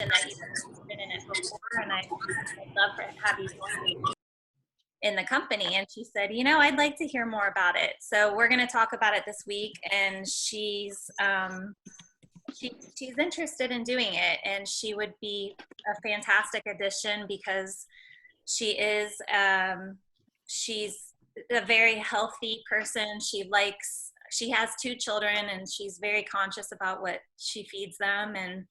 and that you've been in it before, and I'd love to have you in the company. And she said, I'd like to hear more about it. So we're going to talk about it this week. And she's interested in doing it, and she would be a fantastic addition because she's a very healthy person. She has 2 children, and she's very conscious about what she feeds them. And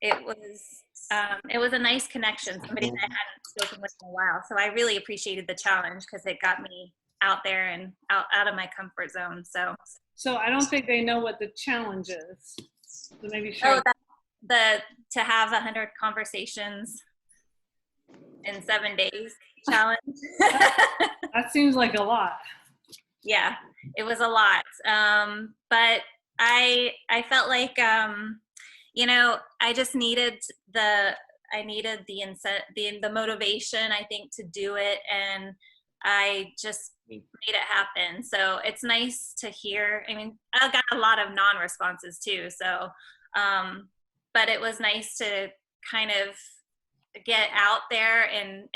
it was a nice connection, somebody that I hadn't spoken with in a while. So I really appreciated the challenge because it got me out there and out of my comfort zone. So I don't think they know what the challenge is. So maybe share. To have 100 conversations in 7 days challenge. That seems like a lot. Yeah, it was a lot. But I felt like, I just needed the motivation, I think, to do it. And I just made it happen. So it's nice to hear. I mean, I got a lot of non-responses too. So, but it was nice to kind of get out there and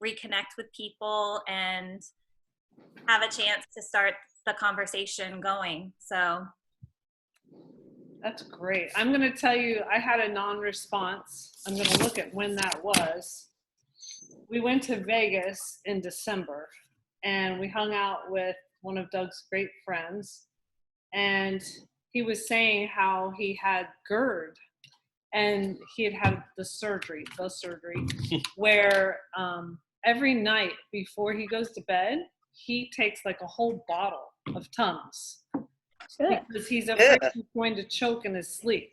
reconnect with people and have a chance to start the conversation going. So that's great. I'm going to tell you, I had a non-response. I'm going to look at when that was. We went to Vegas in December, and we hung out with one of Doug's great friends, and he was saying how he had GERD, and he had the surgery where every night before he goes to bed, he takes like a whole bottle of Tums because he's afraid he's going to choke in his sleep.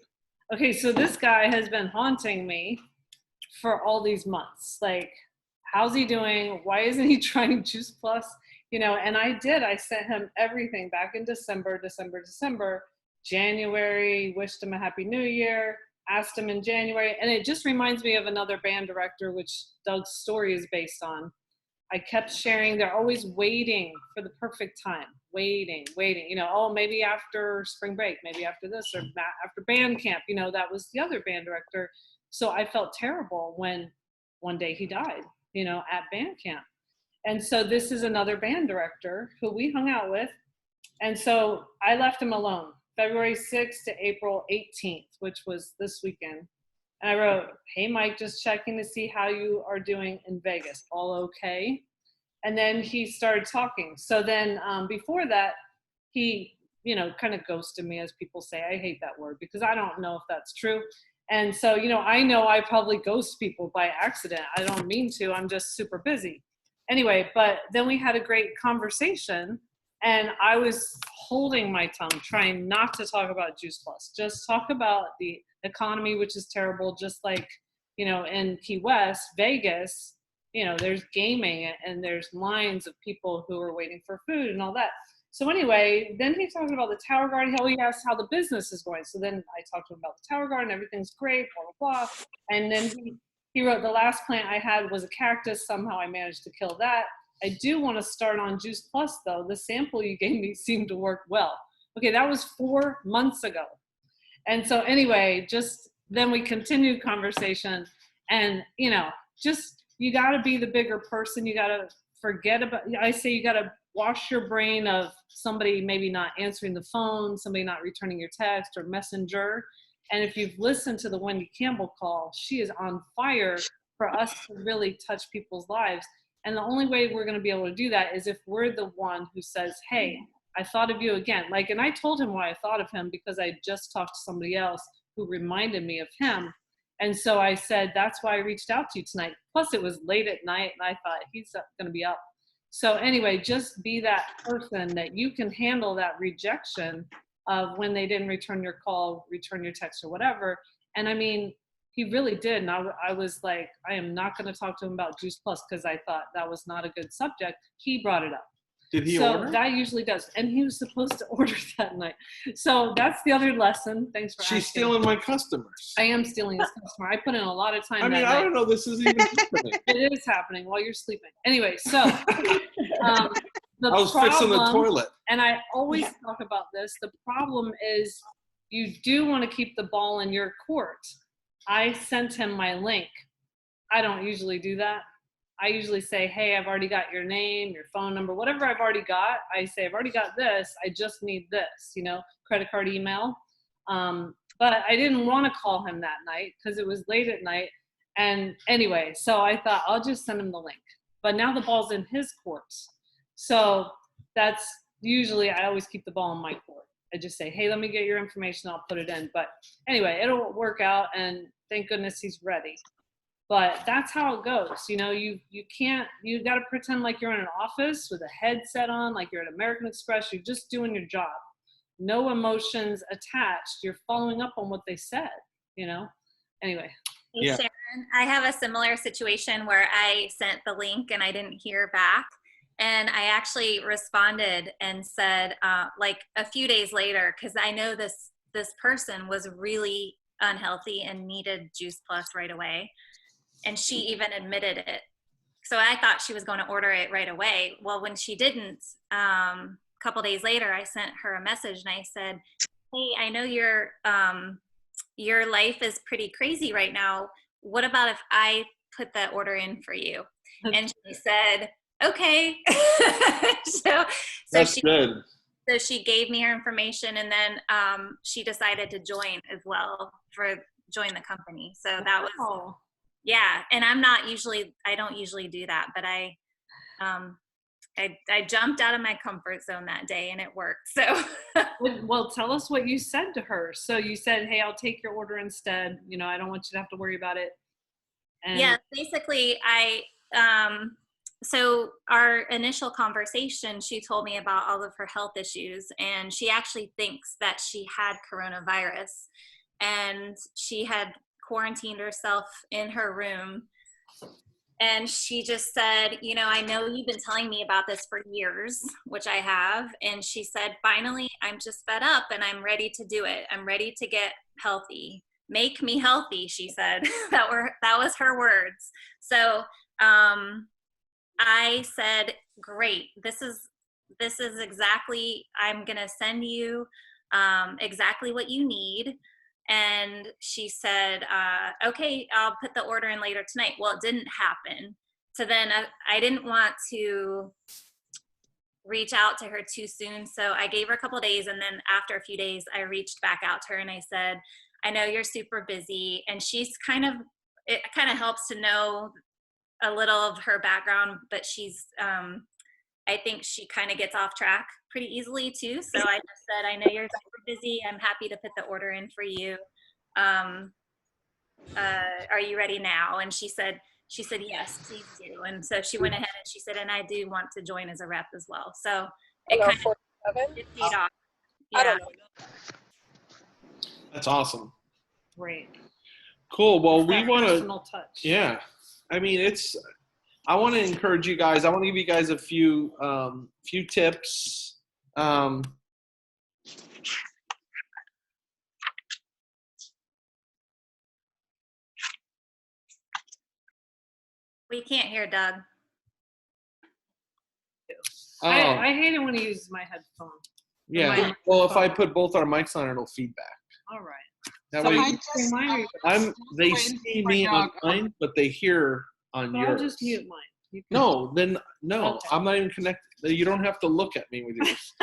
Okay, so this guy has been haunting me for all these months. Like, how's he doing? Why isn't he trying Juice Plus? And I sent him everything back in December, January, wished him a happy new year, asked him in January. And it just reminds me of another band director, which Doug's story is based on. I kept sharing, they're always waiting for the perfect time, waiting, maybe after spring break, maybe after this, or after band camp, that was the other band director. So I felt terrible when one day he died, at band camp. And so this is another band director who we hung out with. And so I left him alone, February 6th to April 18th, which was this weekend. And I wrote, "Hey, Mike, just checking to see how you are doing in Vegas. All okay?" And then he started talking. So then before that, he, kind of ghosted me, as people say. I hate that word because I don't know if that's true. And so, I know I probably ghost people by accident. I don't mean to. I'm just super busy. Anyway, but then we had a great conversation, and I was holding my tongue, trying not to talk about Juice Plus. Just talk about the economy, which is terrible. Just like, in Key West, Vegas, there's gaming and there's lines of people who are waiting for food and all that. So anyway, then he's talking about the Tower Garden. He asked how the business is going. So then I talked to him about the Tower Garden. Everything's great, blah, blah, blah. And then he wrote, "The last plant I had was a cactus. Somehow I managed to kill that. I do want to start on Juice Plus, though. The sample you gave me seemed to work well." Okay, that was 4 months ago. And so anyway, just then we continued conversation. And, you got to be the bigger person. You got to forget about, I say you got to wash your brain of somebody maybe not answering the phone, somebody not returning your text or messenger. And if you've listened to the Wendy Campbell call, she is on fire for us to really touch people's lives. And the only way we're going to be able to do that is if we're the one who says, "Hey, I thought of you again." And I told him why I thought of him, because I just talked to somebody else who reminded me of him. And so I said, that's why I reached out to you tonight. Plus it was late at night, and I thought he's going to be up. So anyway, just be that person that you can handle that rejection of when they didn't return your call, return your text or whatever. And I mean, he really did. And I was like, I am not going to talk to him about Juice Plus because I thought that was not a good subject. He brought it up. Did he order? So that usually does. And he was supposed to order that night. So that's the other lesson. Thanks for asking. She's stealing my customers. I am stealing his customer. I put in a lot of time. I mean, I don't know this is even happening. It is happening while you're sleeping. Anyway, so I was fixing the toilet. And I always talk about this. The problem is you do want to keep the ball in your court. I sent him my link. I don't usually do that. I usually say, hey, I've already got your name, your phone number, whatever I've already got. I say, I've already got this. I just need this, credit card, email. But I didn't want to call him that night because it was late at night. And anyway, so I thought I'll just send him the link. But now the ball's in his court. So that's usually, I always keep the ball in my court. I just say, hey, let me get your information. I'll put it in. But anyway, it'll work out. And thank goodness he's ready. But that's how it goes. You got to pretend like you're in an office with a headset on, like you're at American Express. You're just doing your job. No emotions attached. You're following up on what they said, Anyway. Hey, Yeah. Sharon, I have a similar situation where I sent the link and I didn't hear back. And I actually responded and said, like a few days later, because I know this person was really unhealthy and needed Juice Plus right away. And she even admitted it. So I thought she was going to order it right away. Well, when she didn't, a couple days later, I sent her a message and I said, hey, I know your life is pretty crazy right now. What about if I put that order in for you? And she said, okay. so That's good. So she gave me her information, and then she decided to join as well join the company. So that was, yeah. And I don't usually do that, but I jumped out of my comfort zone that day and it worked. So, well, tell us what you said to her. So you said, hey, I'll take your order instead. I don't want you to have to worry about it. And yeah, basically so our initial conversation, she told me about all of her health issues, and she actually thinks that she had coronavirus, and she had quarantined herself in her room. And she just said, I know you've been telling me about this for years, which I have. And she said, finally, I'm just fed up and I'm ready to do it. I'm ready to get healthy. Make me healthy, she said. that was her words. So I said, great. This is exactly, I'm going to send you exactly what you need. And she said, okay, I'll put the order in later tonight. Well, it didn't happen. So then I didn't want to reach out to her too soon. So I gave her a couple of days. And then after a few days, I reached back out to her and I said, I know you're super busy. And it kind of helps to know a little of her background, but she's, I think she kind of gets off track pretty easily too. So I just said, I know you're super busy. I'm happy to put the order in for you. Are you ready now? And she said, yes, please do. And so she went ahead and she said, and I do want to join as a rep as well. So it kind of paid off. Yeah. I don't know. That's awesome. great. Cool. Well, we That want to, personal touch. yeah. I mean, I want to encourage you guys. I want to give you guys a few tips. We can't hear Doug. I hate it when he uses my headphone. Yeah. Well, if I put both our mics on, it'll feedback. All right. That So way, I just remind you, they see me on mine, but they hear on but yours. I'll just mute mine. You can- No, Okay. I'm not even connected. You don't have to look at me with yours.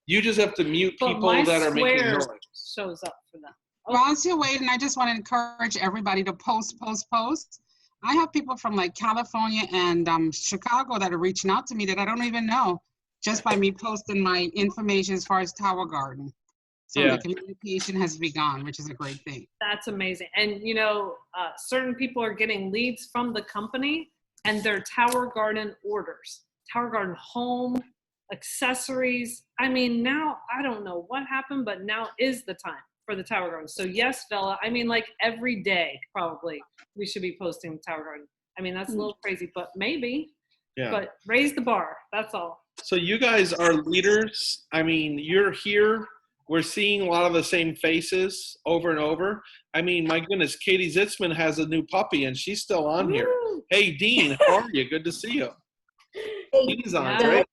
You just have to mute But people my that are making square noise. shows up for them. Whilst you're waiting, I just want to encourage everybody to post. I have people from like California and Chicago that are reaching out to me that I don't even know just by me posting my information as far as Tower Garden. So Yeah. the communication has begun, which is a great thing. That's amazing. And certain people are getting leads from the company and their Tower Garden orders, Tower Garden home, accessories. I mean, now I don't know what happened, but now is the time for the Tower Garden. So yes, Bella, I mean, like every day, probably we should be posting the Tower Garden. I mean, that's a little crazy, but maybe, Yeah. but raise the bar. That's all. So you guys are leaders. I mean, you're here. We're seeing a lot of the same faces over and over. I mean, my goodness, Katie Zitzman has a new puppy and she's still on here. Woo! Hey, Dean, how are you? Good to see you. Dean's on, Yeah. right?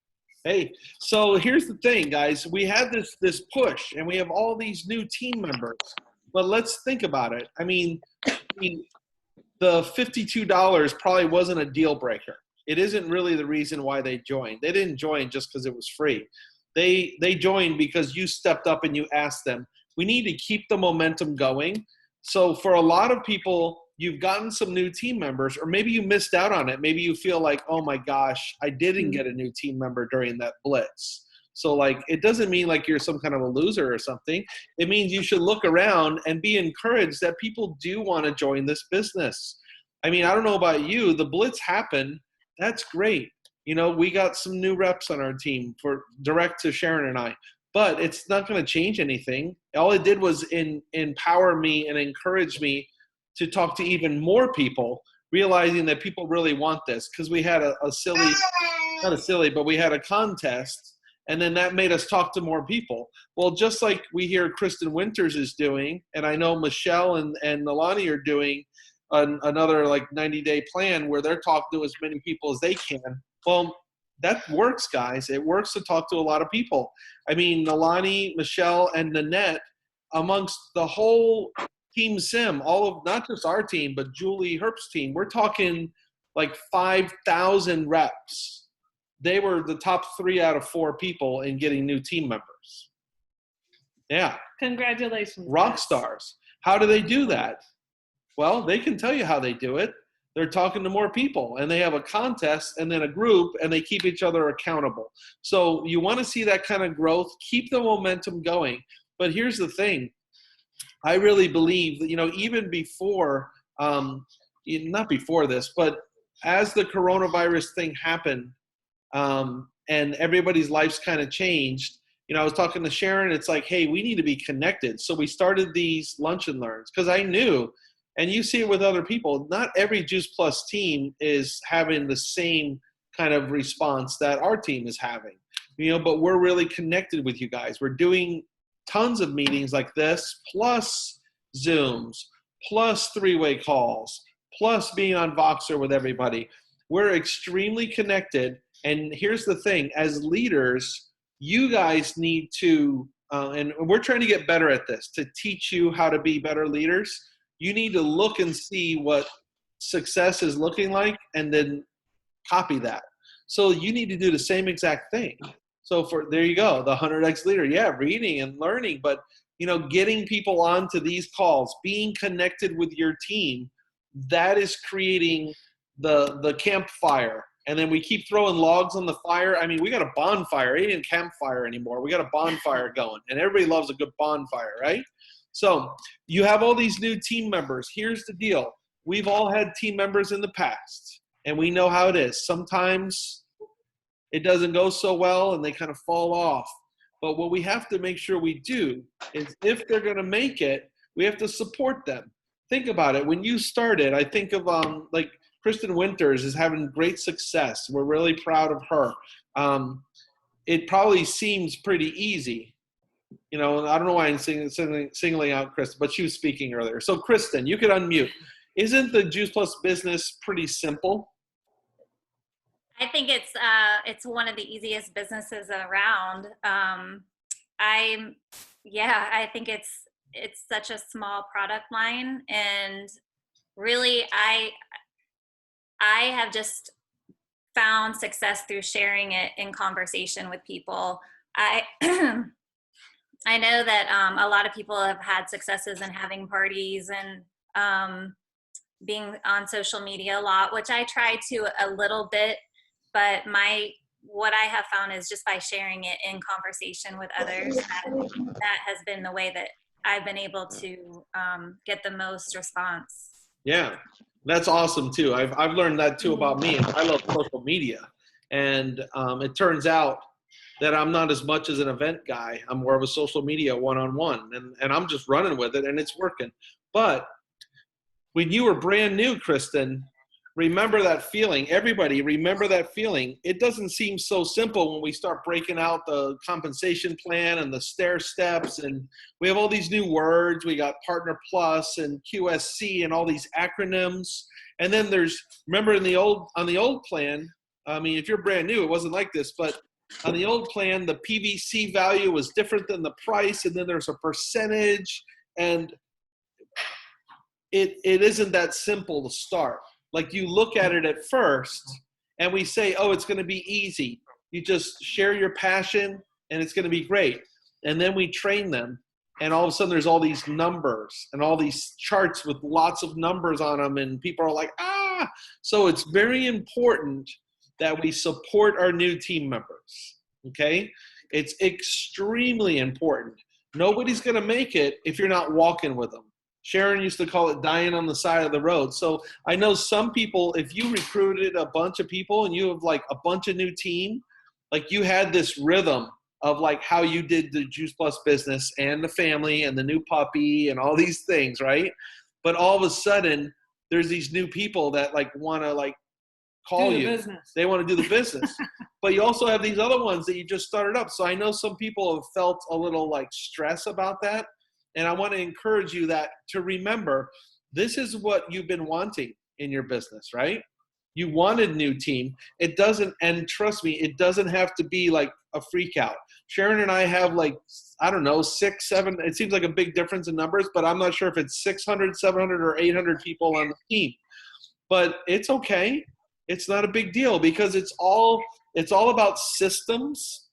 Hey, so here's the thing, guys. We had this push, and we have all these new team members. But let's think about it. I mean, the $52 probably wasn't a deal breaker. It isn't really the reason why they joined. They didn't join just because it was free. They joined because you stepped up and you asked them. We need to keep the momentum going. So for a lot of people, you've gotten some new team members, or maybe you missed out on it. Maybe you feel like, oh my gosh, I didn't get a new team member during that blitz. So like, it doesn't mean like you're some kind of a loser or something. It means you should look around and be encouraged that people do want to join this business. I mean, I don't know about you, the blitz happened. That's great. You know, we got some new reps on our team for direct to Sharon and I, but it's not going to change anything. All it did was empower me and encourage me to talk to even more people, realizing that people really want this, because we had a silly, not a silly, but we had a contest, and then that made us talk to more people. Well, just like we hear Kristen Winters is doing, and I know Michelle and Nalani are doing another like 90-day plan where they're talking to as many people as they can. Well, that works, guys. It works to talk to a lot of people. I mean, Nalani, Michelle, and Nanette, amongst the whole Team Sim, all of not just our team, but Julie Herbst's team, we're talking like 5,000 reps. They were the top 3 out of 4 people in getting new team members. Yeah. Congratulations. Rock stars. How do they do that? Well, they can tell you how they do it. They're talking to more people, and they have a contest and then a group, and they keep each other accountable. So you want to see that kind of growth, keep the momentum going. But here's the thing. I really believe that, you know, even before, not before this, but as the coronavirus thing happened, and everybody's lives kind of changed, you know, I was talking to Sharon, it's like, hey, we need to be connected. So we started these lunch and learns, because I knew, and you see it with other people, not every Juice Plus team is having the same kind of response that our team is having, you know, but we're really connected with you guys. We're doing tons of meetings like this, plus Zooms, plus 3-way calls, plus being on Voxer with everybody. We're extremely connected. And here's the thing, as leaders, you guys need to, and we're trying to get better at this, to teach you how to be better leaders. You need to look and see what success is looking like and then copy that. So you need to do the same exact thing. So there you go, the 100X leader. Yeah, reading and learning, but you know, getting people onto these calls, being connected with your team, that is creating the campfire. And then we keep throwing logs on the fire. I mean, we got a bonfire. It ain't even campfire anymore. We got a bonfire going, and everybody loves a good bonfire, right? So you have all these new team members. Here's the deal. We've all had team members in the past, and we know how it is. Sometimes it doesn't go so well, and they kind of fall off. But what we have to make sure we do is if they're going to make it, we have to support them. Think about it. When you started, I think of like Kristen Winters is having great success. We're really proud of her. It probably seems pretty easy. You know, I don't know why I'm singling out Kristen, but she was speaking earlier. So Kristen, you could unmute. Isn't the Juice Plus business pretty simple? I think it's one of the easiest businesses around. I think it's such a small product line, and really I have just found success through sharing it in conversation with people. I know that a lot of people have had successes in having parties and being on social media a lot, which I try to a little bit, but what I have found is just by sharing it in conversation with others, that has been the way that I've been able to get the most response. Yeah, that's awesome too. I've learned that too about me. I love social media, and it turns out that I'm not as much as an event guy. I'm more of a social media one-on-one, and I'm just running with it, and it's working. But when you were brand new, Kristen, remember that feeling. Everybody, remember that feeling. It doesn't seem so simple when we start breaking out the compensation plan and the stair steps, and we have all these new words. We got Partner Plus and QSC and all these acronyms. And then remember on the old plan, I mean, if you're brand new, it wasn't like this, but On the old plan, the PVC value was different than the price, and then there's a percentage, and it isn't that simple to start. Like, you look at it at first, and we say, oh, it's going to be easy. You just share your passion, and it's going to be great. And then we train them, and all of a sudden there's all these numbers and all these charts with lots of numbers on them, and people are like, ah! So it's very important that we support our new team members, okay? It's extremely important. Nobody's going to make it if you're not walking with them. Sharon used to call it dying on the side of the road. So I know some people, if you recruited a bunch of people and you have like a bunch of new team, like you had this rhythm of like how you did the Juice Plus business and the family and the new puppy and all these things, right? But all of a sudden, there's these new people that like want to like call you. Business. They want to do the business. But you also have these other ones that you just started up. So I know some people have felt a little like stress about that. And I want to encourage you that to remember, this is what you've been wanting in your business, right? You wanted new team. It doesn't, and trust me, it doesn't have to be like a freak out. Sharon and I have like, I don't know, 6, 7, it seems like a big difference in numbers, but I'm not sure if it's 600, 700, or 800 people on the team. But it's okay. It's not a big deal because it's all about systems.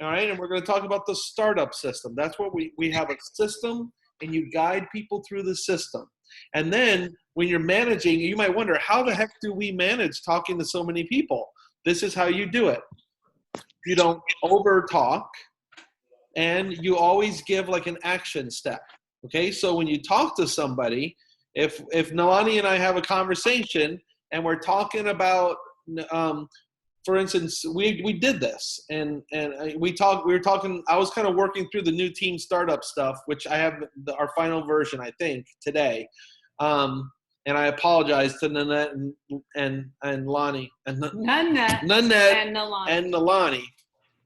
All right, and we're going to talk about the startup system. That's what we have a system, and you guide people through the system. And then when you're managing, you might wonder, how the heck do we manage talking to so many people? This is how you do it. You don't over talk, and you always give like an action step. Okay, so when you talk to somebody, if Nalani and I have a conversation and we're talking about for instance, we did this, and we were talking. I was kind of working through the new team startup stuff, which I have our final version, I think, today. And I apologize to Nanette and Lonnie and Nanette and Nalani. Nalani,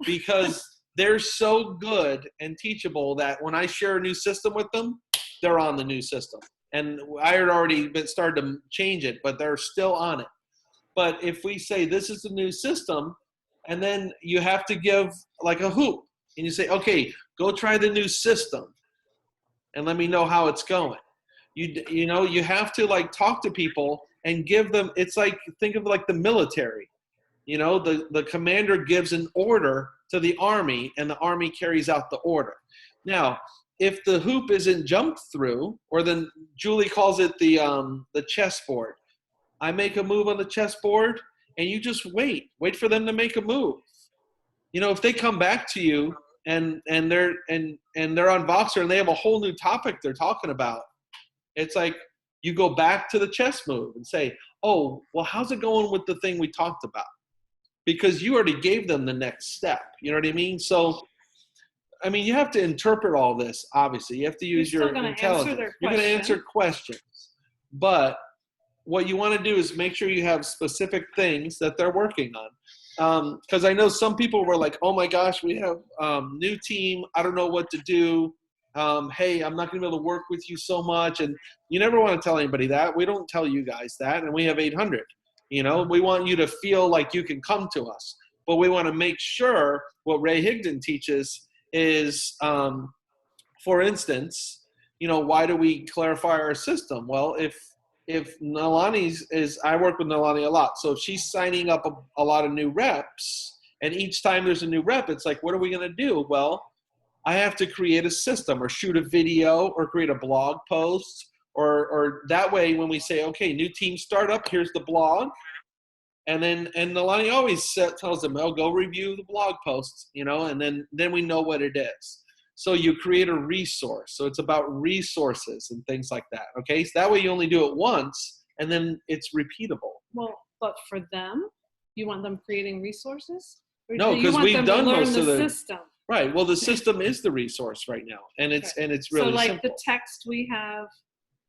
because they're so good and teachable that when I share a new system with them, they're on the new system. And I had already started to change it, but they're still on it. But if we say this is the new system, and then you have to give like a hoop, and you say, okay, go try the new system, and let me know how it's going. You know, you have to like talk to people and give them. It's like, think of like the military. You know, the commander gives an order to the army, and the army carries out the order. Now, if the hoop isn't jumped through, or then Julie calls it the chessboard. I make a move on the chessboard, and you just wait for them to make a move. You know, if they come back to you and they're on Voxer and they have a whole new topic they're talking about, it's like you go back to the chess move and say, oh, well, how's it going with the thing we talked about? Because you already gave them the next step. You know what I mean? So, I mean, you have to interpret all this, obviously. You have to use your intelligence. You're going to answer questions. But what you want to do is make sure you have specific things that they're working on. Because I know some people were like, oh my gosh, we have new team. I don't know what to do. Hey, I'm not going to be able to work with you so much. And you never want to tell anybody that. We don't tell you guys that. And we have 800. You know, we want you to feel like you can come to us. But we want to make sure what Ray Higdon teaches is, for instance, you know, why do we clarify our system? Well, if Nalani's I work with Nalani a lot. So if she's signing up a lot of new reps, and each time there's a new rep, it's like, what are we going to do? Well, I have to create a system or shoot a video or create a blog post or that way when we say, okay, new team startup, here's the blog. And Nalani always tells them, oh, go review the blog posts, you know, and then we know what it is. So you create a resource. So it's about resources and things like that. Okay. So that way you only do it once and then it's repeatable. Well, but for them, you want them creating resources? Or No, do you because want we've them to done learn most of the system. Right. Well, the system is the resource right now, and it's really so like simple. the text we have,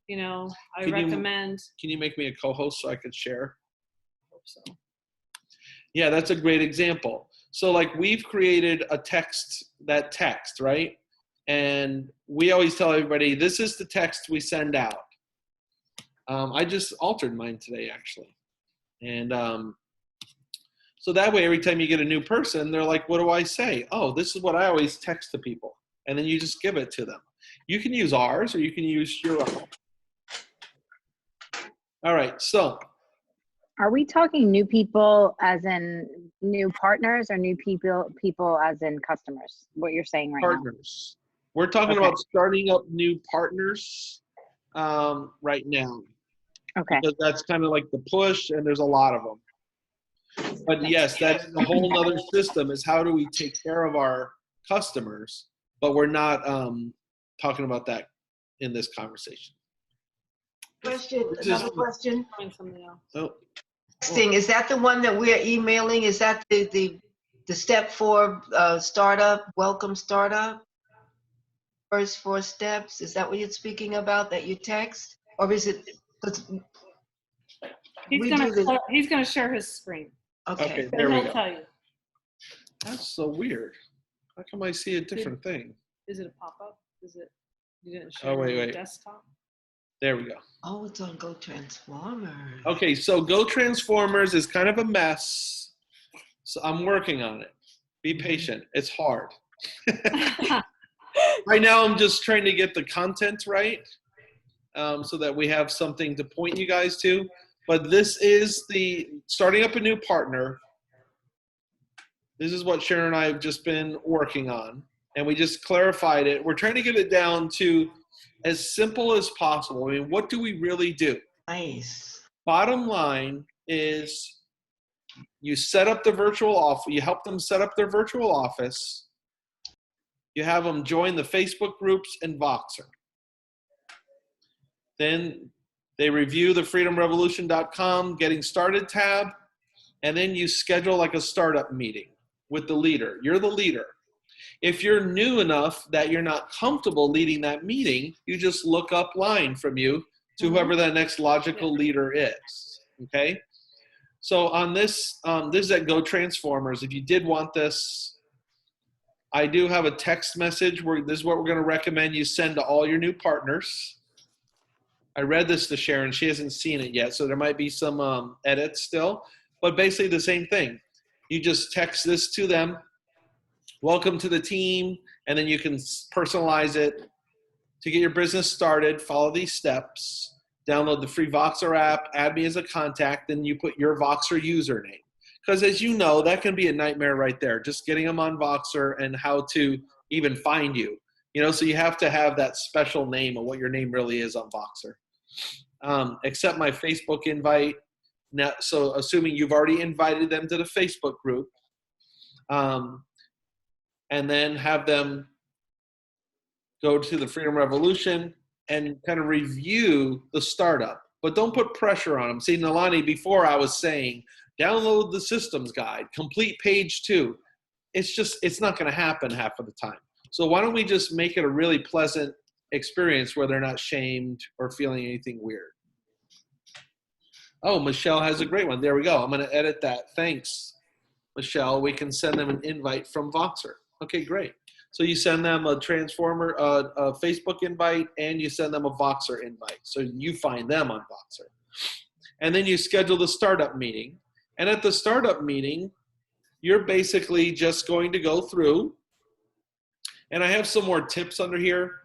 you know, I Can you- recommend. Can you make me a co-host so I could share? Hope so. Yeah, that's a great example. So like we've created a text, right? And we always tell everybody, this is the text we send out. I just altered mine today, actually. And So that way, every time you get a new person, they're like, what do I say? Oh, this is what I always text to people. And then you just give it to them. You can use ours or you can use your own. All right, so. Are we talking new people as in new partners or new people as in customers? What you're saying right Partners. We're talking Okay. about starting up new partners right now. Okay. Because that's kind of like the push, and there's a lot of them. But yes, that's a whole nother system, is how do we take care of our customers, but we're not talking about that in this conversation. Another question. Find something else. Oh, Thing, is that the one that we're emailing? Is that the step 4 startup, welcome startup? First 4 steps, is that what you're speaking about, that you text? Or is it, 'cause He's we gonna do the- he's gonna share his screen. okay, okay. there we He'll go. tell you. That's so weird. How come I see a different thing? Is it a pop-up? Is it, you didn't share Oh, wait, on your wait. desktop? There we go. Oh, it's on Go Transformers. Okay, so Go Transformers is kind of a mess. So I'm working on it. Be patient. It's hard. Right now, I'm just trying to get the content right so that we have something to point you guys to. But this is the starting up a new partner. This is what Sharon and I have just been working on. And we just clarified it. We're trying to get it down to as simple as possible. I mean, what do we really do? Nice. Bottom line is you set up the virtual office, you help them set up their virtual office, you have them join the Facebook groups and Voxer. Then they review the freedomrevolution.com getting started tab, and then you schedule like a startup meeting with the leader. You're the leader. If you're new enough that you're not comfortable leading that meeting, you just look up line from you to whoever that next logical leader is, okay? So on this, this is at Go Transformers. If you did want this, I do have a text message where this is what we're gonna recommend you send to all your new partners. I read this to Sharon, she hasn't seen it yet, so there might be some edits still, but basically the same thing. You just text this to them, welcome to the team, and then you can personalize it. To get your business started, follow these steps. Download the free Voxer app, add me as a contact, then you put your Voxer username. Because as you know, that can be a nightmare right there, just getting them on Voxer and how to even find you. You know, so you have to have that special name of what your name really is on Voxer. Accept my Facebook invite. Now, so assuming you've already invited them to the Facebook group, and then have them go to the Freedom Revolution and kind of review the startup. But don't put pressure on them. See, Nalani, before I was saying, download the systems guide, complete page 2. It's not going to happen half of the time. So why don't we just make it a really pleasant experience where they're not shamed or feeling anything weird. Oh, Michelle has a great one. There we go. I'm going to edit that. Thanks, Michelle. We can send them an invite from Voxer. Okay, great. So you send them a Transformer, a Facebook invite, and you send them a Voxer invite. So you find them on Voxer. And then you schedule the startup meeting. And at the startup meeting, you're basically just going to go through. And I have some more tips under here.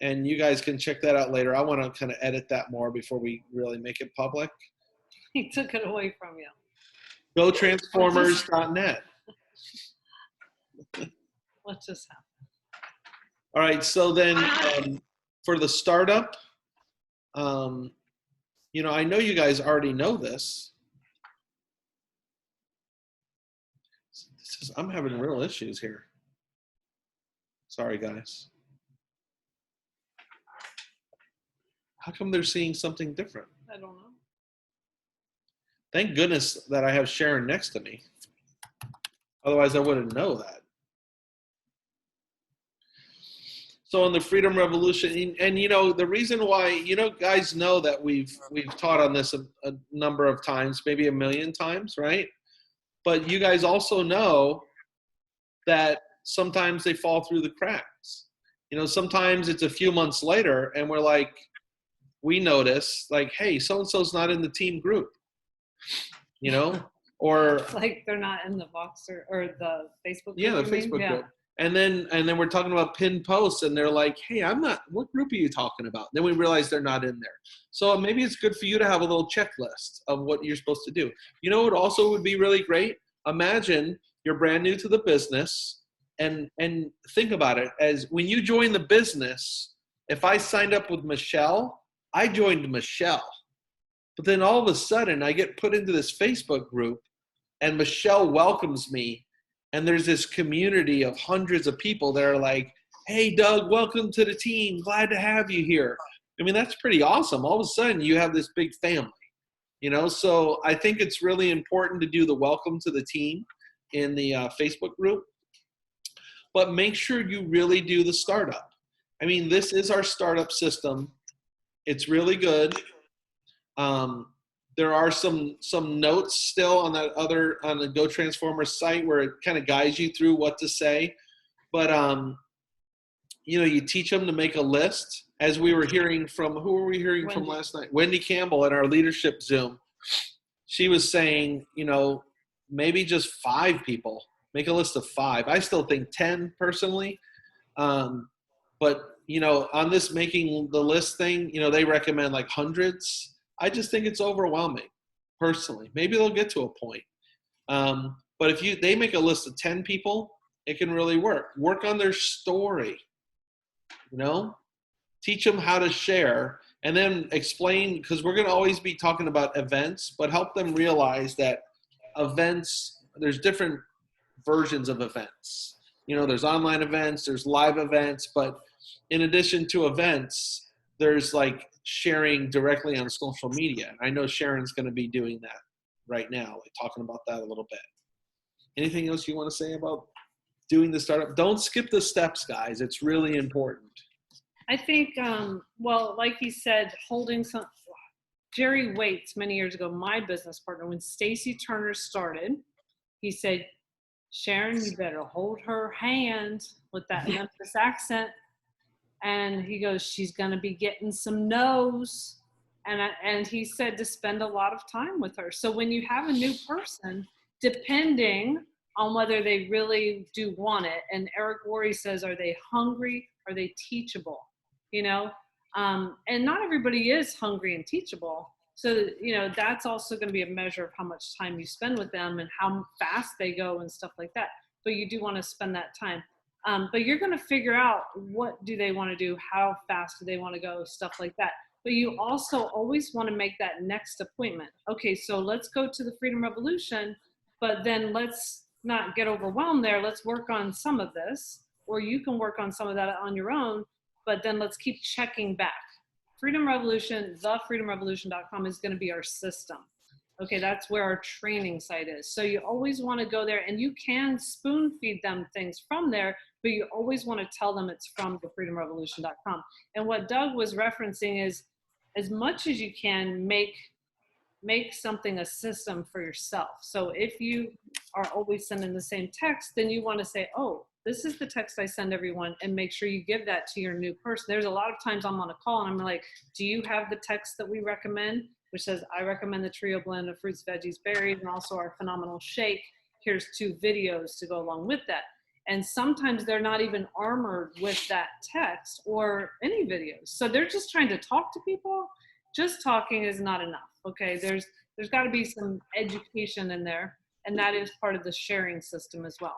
And you guys can check that out later. I want to kind of edit that more before we really make it public. He took it away from you. GoTransformers.net. What just happened? All right, so then for the startup, you know, I know you guys already know this. I'm having real issues here. Sorry, guys. How come they're seeing something different? I don't know. Thank goodness that I have Sharon next to me. Otherwise, I wouldn't know that. So in the Freedom Revolution, and you know, the reason why, you know, guys know that we've taught on this a number of times, maybe 1,000,000 times, right? But you guys also know that sometimes they fall through the cracks. You know, sometimes it's a few months later and we're like, we notice like, hey, so-and-so's not in the team group, you know? Or It's like they're not in the Voxer or the Facebook group. yeah, the you mean? Facebook Yeah. group. And then we're talking about pinned posts, and they're like, hey, I'm not, what group are you talking about? Then we realize they're not in there. So maybe it's good for you to have a little checklist of what you're supposed to do. You know what also would be really great? Imagine you're brand new to the business, and think about it as when you join the business, if I signed up with Michelle, I joined Michelle. But then all of a sudden I get put into this Facebook group and Michelle welcomes me. And there's this community of hundreds of people that are like, hey, Doug, welcome to the team. Glad to have you here. I mean, that's pretty awesome. All of a sudden you have this big family, you know? So I think it's really important to do the welcome to the team in the Facebook group. But make sure you really do the startup. I mean, this is our startup system. It's really good. There are some notes still on the GoTransformer site where it kind of guides you through what to say. But, you know, you teach them to make a list. As we were hearing from, who were we hearing from last night? Wendy Campbell at our leadership Zoom. She was saying, you know, maybe just 5 people. Make a list of 5. I still think 10 personally. But, you know, on this making the list thing, you know, they recommend like hundreds. I just think it's overwhelming, personally. Maybe they'll get to a point. But if they make a list of 10 people, it can really work. Work on their story, you know? Teach them how to share, and then explain, because we're going to always be talking about events, but help them realize that events, there's different versions of events. You know, there's online events, there's live events, but in addition to events, there's like sharing directly on social media. I know Sharon's going to be doing that right now, like talking about that a little bit. Anything else you want to say about doing the startup? Don't skip the steps, guys. It's really important. I think, well, like he said, holding some, Jerry Waits, many years ago, my business partner, when Stacy Turner started, he said, Sharon, you better hold her hand with that Memphis accent. And he goes, she's going to be getting some no's. And he said to spend a lot of time with her. So when you have a new person, depending on whether they really do want it, and Eric Worre says, are they hungry? Are they teachable? You know, and not everybody is hungry and teachable. So, you know, that's also going to be a measure of how much time you spend with them and how fast they go and stuff like that. But you do want to spend that time. But you're going to figure out what do they want to do, how fast do they want to go, stuff like that. But you also always want to make that next appointment. Okay, so let's go to the Freedom Revolution, but then let's not get overwhelmed there. Let's work on some of this, or you can work on some of that on your own, but then let's keep checking back. Freedom Revolution, thefreedomrevolution.com is going to be our system. Okay, that's where our training site is. So you always want to go there, and you can spoon feed them things from there, but you always want to tell them it's from thefreedomrevolution.com. And what Doug was referencing is, as much as you can, make something a system for yourself. So if you are always sending the same text, then you want to say, oh, this is the text I send everyone, and make sure you give that to your new person. There's a lot of times I'm on a call and I'm like, do you have the text that we recommend? Which says, I recommend the trio blend of fruits, veggies, berries, and also our phenomenal shake. Here's 2 videos to go along with that. And sometimes they're not even armored with that text or any videos. So they're just trying to talk to people. Just talking is not enough. Okay, there's got to be some education in there, and that is part of the sharing system as well.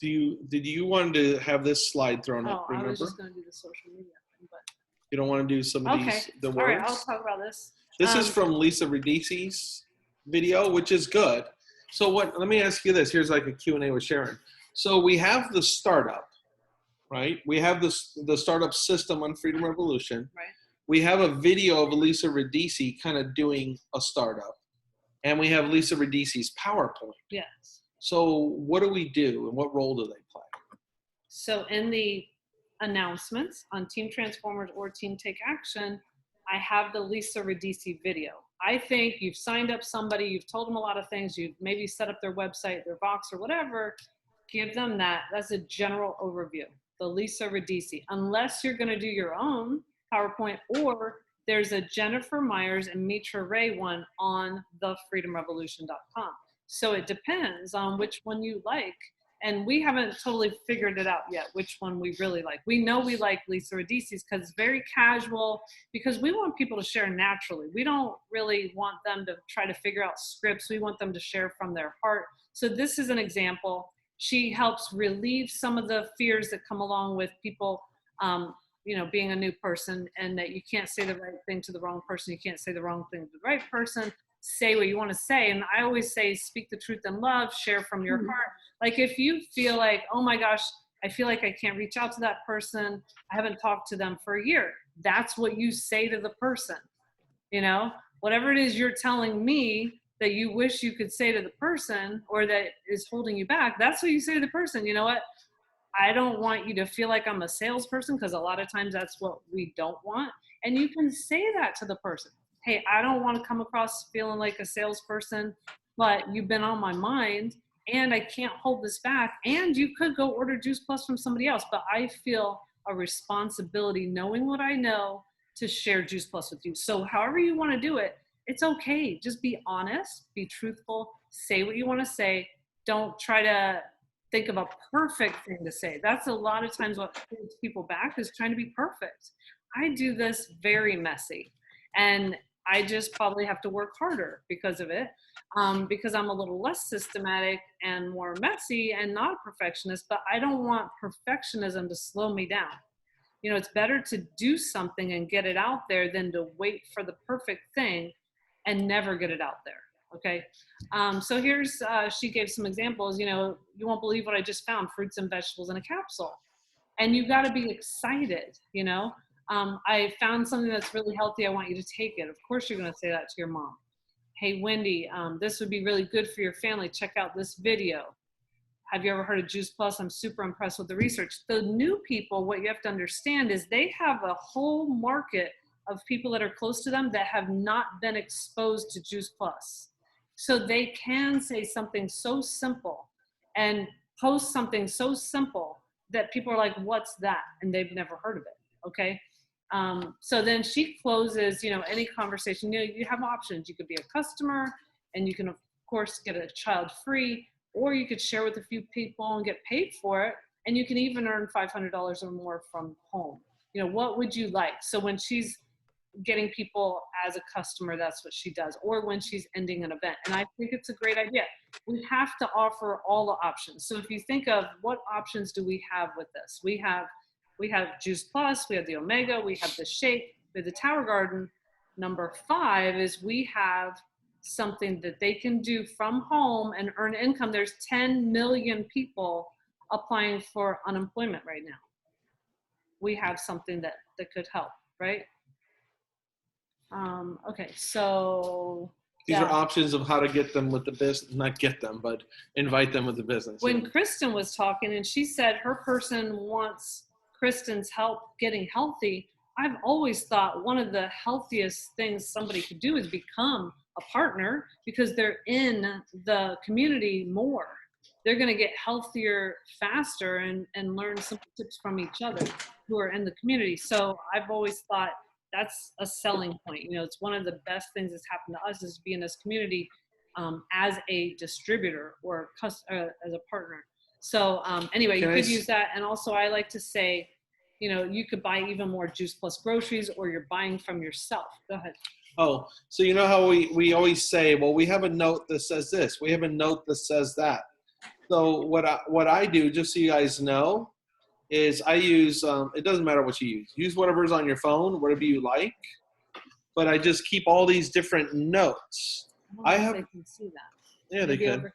Did you want to have this slide thrown up? I Remember, was just going to do the social media thing, but you don't want to do some of these the words. All right, I'll talk about this. This is from Lisa Radice's video, which is good. So let me ask you this. Here's like a Q&A with Sharon. So we have the startup, right? We have the startup system on Freedom Revolution. Right. We have a video of Lisa Radice kind of doing a startup. And we have Lisa Radice's PowerPoint. Yes. So what do we do, and what role do they play? So in the announcements on Team Transformers or Team Take Action, I have the Lisa Radice video. I think you've signed up somebody, you've told them a lot of things, you've maybe set up their website, their box or whatever, give them that. That's a general overview, the Lisa Radice. Unless you're gonna do your own PowerPoint, or there's a Jennifer Myers and Mitra Ray one on thefreedomrevolution.com. So it depends on which one you like. And we haven't totally figured it out yet, which one we really like. We know we like Lisa Radice's because it's very casual, because we want people to share naturally. We don't really want them to try to figure out scripts. We want them to share from their heart. So this is an example. She helps relieve some of the fears that come along with people, being a new person, and that you can't say the right thing to the wrong person. You can't say the wrong thing to the right person. Say what you want to say. And I always say, speak the truth in love, share from your heart. Like if you feel like, oh my gosh, I feel like I can't reach out to that person, I haven't talked to them for a year, that's what you say to the person. Whatever it is you're telling me that you wish you could say to the person, or that is holding you back, that's what you say to the person. You know what? I don't want you to feel like I'm a salesperson, because a lot of times that's what we don't want. And you can say that to the person. Hey, I don't want to come across feeling like a salesperson, but you've been on my mind and I can't hold this back. And you could go order Juice Plus from somebody else, but I feel a responsibility, knowing what I know, to share Juice Plus with you. So however you want to do it, it's okay. Just be honest, be truthful, say what you want to say. Don't try to think of a perfect thing to say. That's a lot of times what holds people back, is trying to be perfect. I do this very messy, and I just probably have to work harder because of it, because I'm a little less systematic and more messy and not a perfectionist, but I don't want perfectionism to slow me down. It's better to do something and get it out there than to wait for the perfect thing and never get it out there. Okay. So here's, she gave some examples. You won't believe what I just found: fruits and vegetables in a capsule. And you got to be excited. I found something that's really healthy. I want you to take it. Of course, you're going to say that to your mom. Hey, Wendy, this would be really good for your family. Check out this video. Have you ever heard of Juice Plus? I'm super impressed with the research. The new people, what you have to understand is they have a whole market of people that are close to them that have not been exposed to Juice Plus. So they can say something so simple and post something so simple that people are like, what's that? And they've never heard of it. Okay. So then she closes, any conversation. You have options. You could be a customer, and you can of course get a child free, or you could share with a few people and get paid for it. And you can even earn $500 or more from home. What would you like? So when she's getting people as a customer, that's what she does, or when she's ending an event. And I think it's a great idea. We have to offer all the options. So if you think of what options do we have with this, we have Juice Plus, we have the Omega, we have the Shake, we have the Tower Garden. Number 5 is we have something that they can do from home and earn income. There's 10 million people applying for unemployment right now. We have something that could help, right? Okay, so These are options of how to get them with the business, not get them, but invite them with the business. When Kristen was talking and she said her person wants Kristen's help getting healthy, I've always thought one of the healthiest things somebody could do is become a partner, because they're in the community more. They're going to get healthier faster and learn some tips from each other who are in the community. So I've always thought that's a selling point. It's one of the best things that's happened to us, is to be in this community as a distributor or as a partner. So anyway, you could use that. And also I like to say, you could buy even more Juice Plus groceries, or you're buying from yourself. Go ahead. Oh, so you know how we always say, well, we have a note that says this, we have a note that says that. So what I do, just so you guys know, is I use, it doesn't matter what you use whatever's on your phone, whatever you like, but I just keep all these different notes. I have. They can see that. Yeah, they can.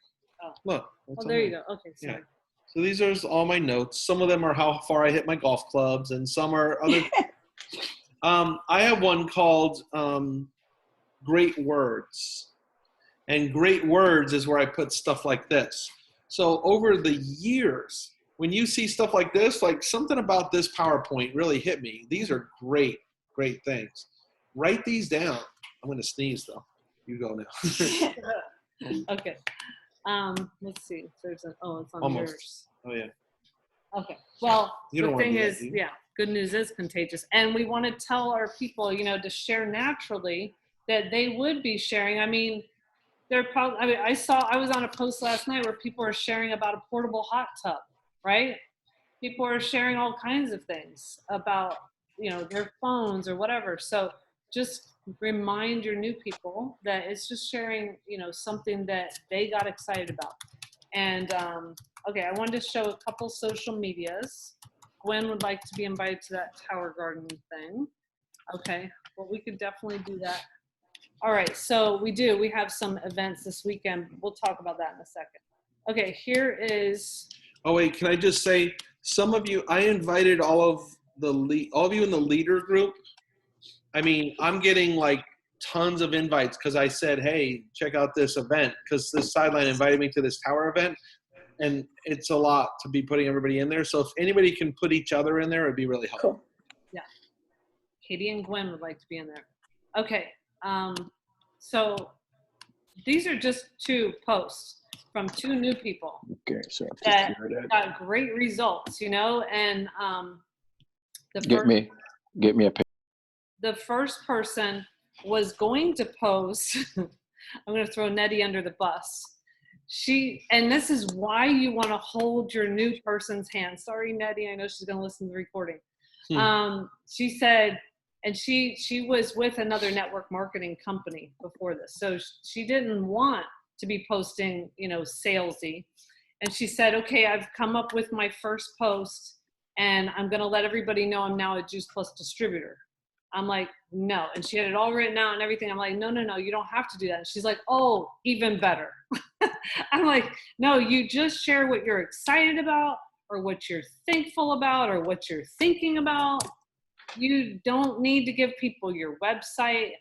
Look. Oh, there you go. Okay, sorry. Yeah. So these are all my notes. Some of them are how far I hit my golf clubs, and some are other. I have one called Great Words. And Great Words is where I put stuff like this. So over the years, when you see stuff like this, like something about this PowerPoint really hit me. These are great, great things. Write these down. I'm going to sneeze, though. You go now. Okay. Let's see. There's it's on Almost. yours. Oh, yeah. Okay. Well, the thing is, good news is contagious. And we want to tell our people, to share naturally, that they would be sharing. I mean, I was on a post last night where people are sharing about a portable hot tub, right? People are sharing all kinds of things about, their phones or whatever. So just remind your new people that it's just sharing, something that they got excited about. And okay, I wanted to show a couple social medias. Gwen would like to be invited to that Tower Garden thing. Okay, well, we could definitely do that. All right, so we have some events this weekend. We'll talk about that in a second. Okay, here is. Oh wait, can I just say, some of you, I invited all of you in the leader group. I mean, I'm getting like tons of invites because I said, hey, check out this event, because this sideline invited me to this tower event, and it's a lot to be putting everybody in there. So if anybody can put each other in there, it'd be really helpful. Cool. Yeah, Katie and Gwen would like to be in there. Okay, so these are just 2 posts from 2 new people. Okay, so that got great results, and get me a picture. the first person was going to post. I'm going to throw Nettie under the bus. And this is why you want to hold your new person's hand. Sorry, Nettie, I know she's going to listen to the recording. She said, and she was with another network marketing company before this, so she didn't want to be posting, salesy. And she said, okay, I've come up with my first post, and I'm going to let everybody know I'm now a Juice Plus distributor. I'm like, no. And she had it all written out and everything. I'm like, no, you don't have to do that. And she's like, oh, even better. I'm like, no, you just share what you're excited about, or what you're thankful about, or what you're thinking about. You don't need to give people your website.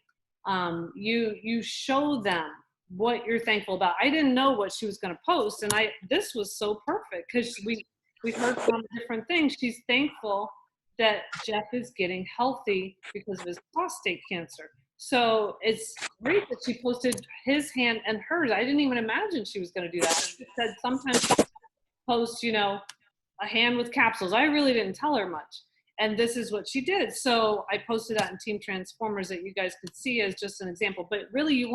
You show them what you're thankful about. I didn't know what she was going to post, and this was so perfect because we heard from different things. She's thankful that Jeff is getting healthy because of his prostate cancer. So it's great that she posted his hand and hers. I didn't even imagine she was going to do that. She said sometimes post, a hand with capsules. I really didn't tell her much. And this is what she did. So I posted that in Team Transformers that you guys could see as just an example. But really,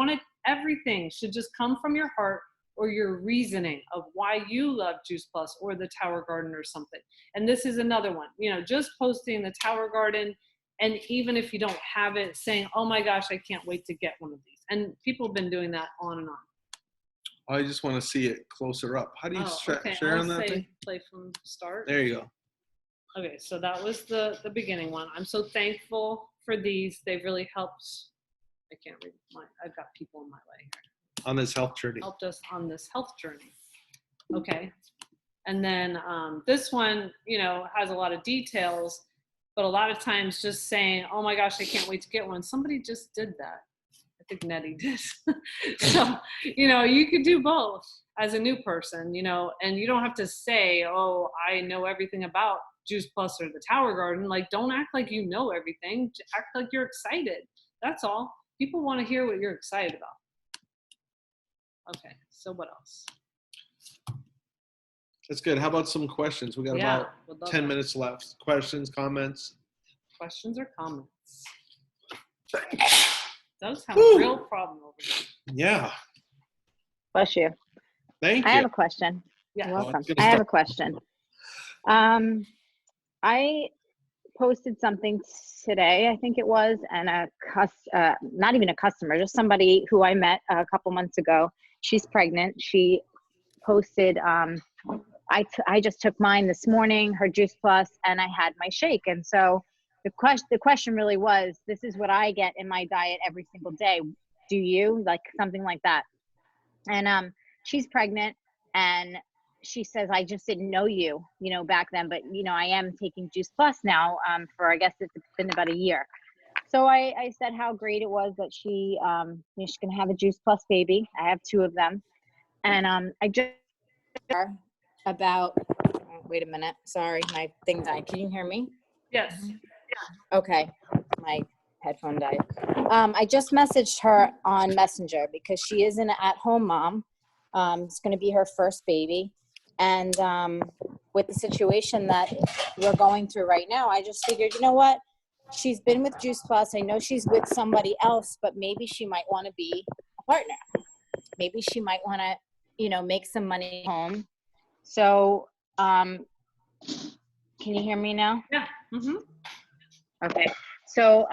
everything should just come from your heart or your reasoning of why you love Juice Plus or the Tower Garden or something. And this is another one, just posting the Tower Garden. And even if you don't have it, saying, oh my gosh, I can't wait to get one of these. And people have been doing that on and on. I just want to see it closer up. How do you share on that thing? Play from start. There you go. Okay, so that was the beginning one. I'm so thankful for these. They've really helped. I can't read I've got people in my way here. On this health journey. Helped us on this health journey. Okay. And then this one, has a lot of details, but a lot of times just saying, oh my gosh, I can't wait to get one. Somebody just did that. I think Nettie did. So, you could do both as a new person, and you don't have to say, oh, I know everything about Juice Plus or the Tower Garden. Like, don't act like you know everything. Act like you're excited. That's all. People want to hear what you're excited about. Okay, so what else? That's good. How about some questions? We got about 10 minutes left. Questions, comments? Questions or comments? Those have a real problem over here. Yeah. Bless you. Thank you. I have a question. Yeah. You're welcome. I have a question. I posted something today, I think it was, and not even a customer, just somebody who I met a couple months ago. She's pregnant. She posted, I just took mine this morning, her Juice Plus, and I had my shake. And so the question really was, this is what I get in my diet every single day. Do you? Like something like that. And she's pregnant, and she says, I just didn't know you, back then, but, I am taking Juice Plus now for, I guess it's been about a year. So I said how great it was that she's going to have a Juice Plus baby. I have 2 of them. And I just about, wait a minute. Sorry, my thing died. Can you hear me? Yes. Okay. My headphone died. I just messaged her on Messenger because she is an at-home mom. It's going to be her first baby. And with the situation that we're going through right now, I just figured, you know what? She's been with Juice Plus. I know she's with somebody else, but maybe she might want to be a partner. Maybe she might want to, you know, make some money home. So, can you hear me now? Yeah. Mm-hmm. Okay. So,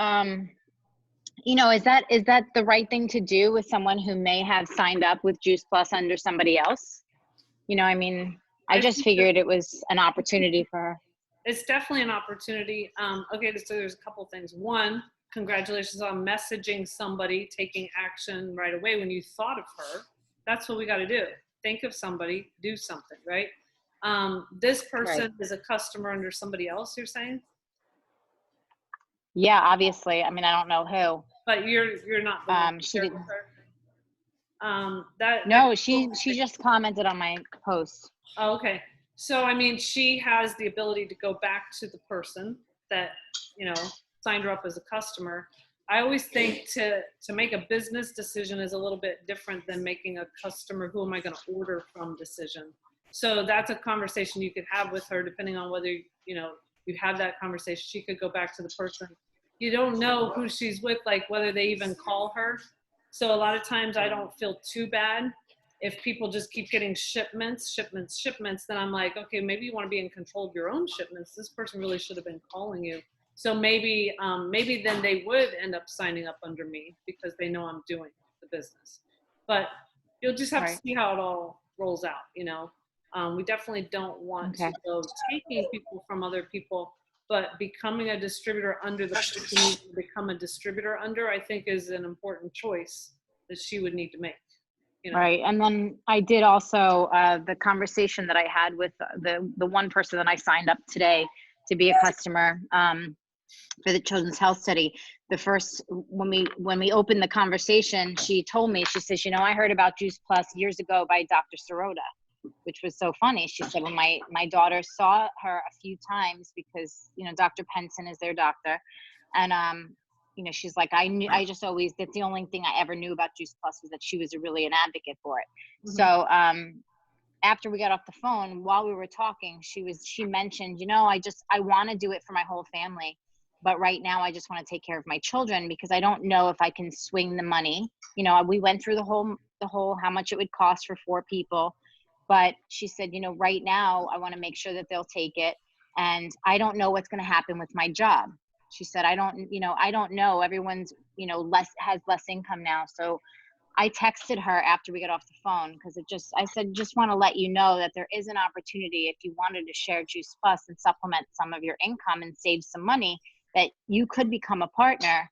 you know, is that the right thing to do with someone who may have signed up with Juice Plus under somebody else? You know, I mean, I just figured it was an opportunity for her. It's definitely an opportunity. Okay, so there's a couple things. One, congratulations on messaging somebody, taking action right away when you thought of her. That's what we got to do. Think of somebody, do something, right? This person is a customer under somebody else, you're saying? Yeah, obviously. I mean, I don't know who. But you're not the one She shared didn't. with her? No, she just commented on my post. Oh, okay. So, I mean, she has the ability to go back to the person that, you know, signed her up as a customer. I always think to make a business decision is a little bit different than making a customer, who am I going to order from decision. So that's a conversation you could have with her, depending on whether, you know, you have that conversation. She could go back to the person. You don't know who she's with, like whether they even call her. So a lot of times I don't feel too bad if people just keep getting shipments, then I'm like, okay, maybe you want to be in control of your own shipments. This person really should have been calling you. So maybe then they would end up signing up under me because they know I'm doing the business. But you'll just have to see how it all rolls out, you know. We definitely don't want to go taking people from other people, but becoming a distributor under the person you become a distributor under, I think, is an important choice that she would need to make. You know? Right. And then I did also, the conversation that I had with the one person that I signed up today to be a customer for the Children's Health Study. The first, when we opened the conversation, she told me, she says, you know, I heard about Juice Plus years ago by Dr. Sirota, which was so funny. She said, well, my daughter saw her a few times because, you know, Dr. Penson is their doctor. And, you know, she's like, I just always, that's the only thing I ever knew about Juice Plus was that she was really an advocate for it. Mm-hmm. So after we got off the phone, while we were talking, she mentioned, you know, I want to do it for my whole family, but right now I just want to take care of my children because I don't know if I can swing the money. You know, we went through the whole how much it would cost for 4 people, but she said, you know, right now I want to make sure that they'll take it, and I don't know what's going to happen with my job. She said, I don't know. Everyone's, you know, has less income now. So I texted her after we got off the phone because I said, just want to let you know that there is an opportunity if you wanted to share Juice Plus and supplement some of your income and save some money, that you could become a partner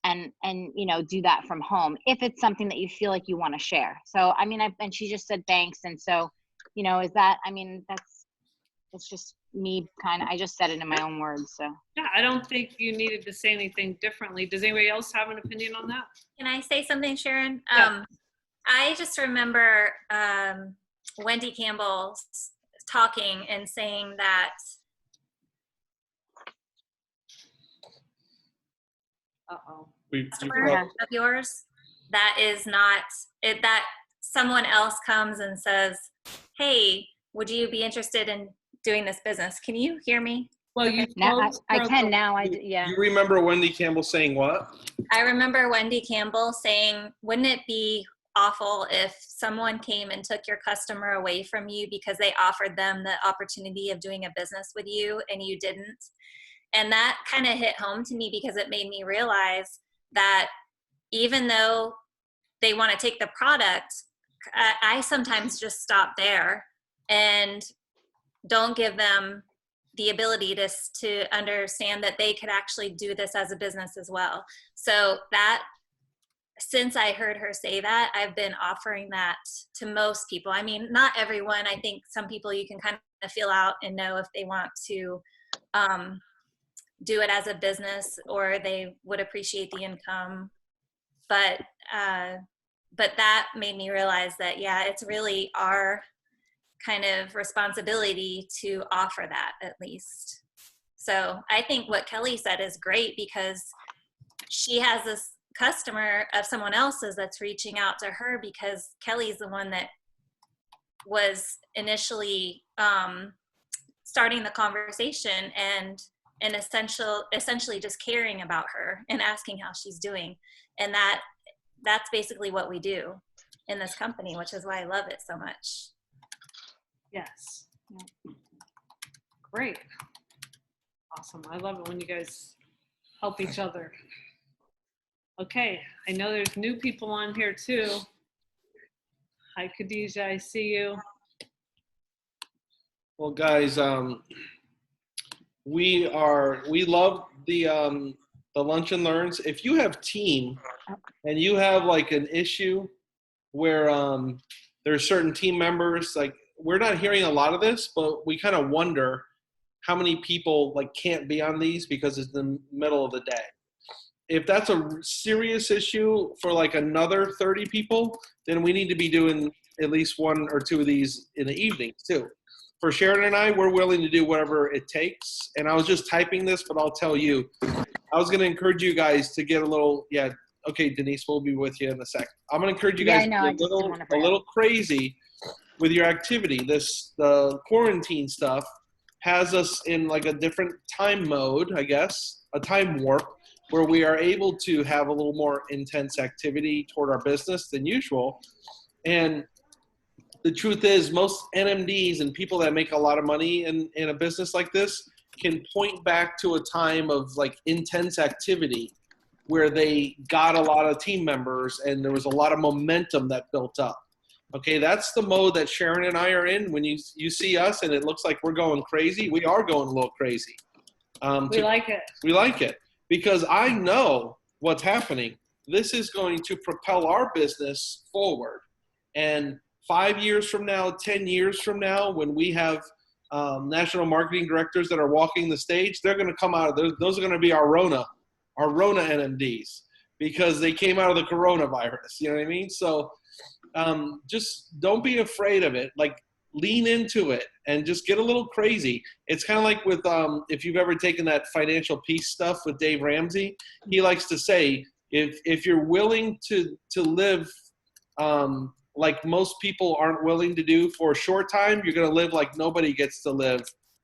and, you know, do that from home if it's something that you feel like you want to share. So, I mean, and she just said, thanks. And so, you know, it's just me I just said it in my own words. So yeah, I don't think you needed to say anything differently. Does anybody else have an opinion on that? Can I say something, Sharon? Yeah. I just remember Wendy Campbell talking and saying that customer of yours that is not it, that someone else comes and says, hey, would you be interested in doing this business? Can you hear me? Well, you now I can now. Yeah. You remember Wendy Campbell saying what? I remember Wendy Campbell saying, wouldn't it be awful if someone came and took your customer away from you because they offered them the opportunity of doing a business with you and you didn't? And that kind of hit home to me because it made me realize that even though they want to take the product, I sometimes just stop there and don't give them the ability to understand that they could actually do this as a business as well. So that, since I heard her say that, I've been offering that to most people. I mean, not everyone. I think some people you can kind of feel out and know if they want to do it as a business or they would appreciate the income. But that made me realize that, yeah, it's really our kind of responsibility to offer that at least. So I think what Kelly said is great because she has this customer of someone else's that's reaching out to her because Kelly's the one that was initially starting the conversation and essentially just caring about her and asking how she's doing. And that's basically what we do in this company, which is why I love it so much. Yes. Yeah. Great. Awesome. I love it when you guys help each other. Okay. I know there's new people on here too. Hi, Khadijah. I see you. Well, guys, we love the lunch and learns. If you have team and you have like an issue where there are certain team members, like we're not hearing a lot of this, but we kind of wonder how many people like can't be on these because it's the middle of the day. If that's a serious issue for like another 30 people, then we need to be doing at least 1 or 2 of these in the evenings too. For Sharon and I, we're willing to do whatever it takes. And I was just typing this, but I'll tell you, I was going to encourage you guys to get a little, okay, Denise, we'll be with you in a sec. I'm going to encourage you guys to get a little crazy with your activity. The quarantine stuff has us in like a different time mode, I guess, a time warp, where we are able to have a little more intense activity toward our business than usual. And the truth is most NMDs and people that make a lot of money in a business like this can point back to a time of like intense activity where they got a lot of team members and there was a lot of momentum that built up. Okay, that's the mode that Sharon and I are in. When you see us and it looks like we're going crazy, we are going a little crazy. We like it. We like it because I know what's happening. This is going to propel our business forward. And 5 years from now, 10 years from now, when we have national marketing directors that are walking the stage, they're going to come out of those are going to be our Rona NMDs because they came out of the coronavirus. You know what I mean? So just don't be afraid of it. Like lean into it and just get a little crazy. It's kind of like with if you've ever taken that financial peace stuff with Dave Ramsey, he likes to say if you're willing to live like most people aren't willing to do for a short time, you're going to live like nobody gets to live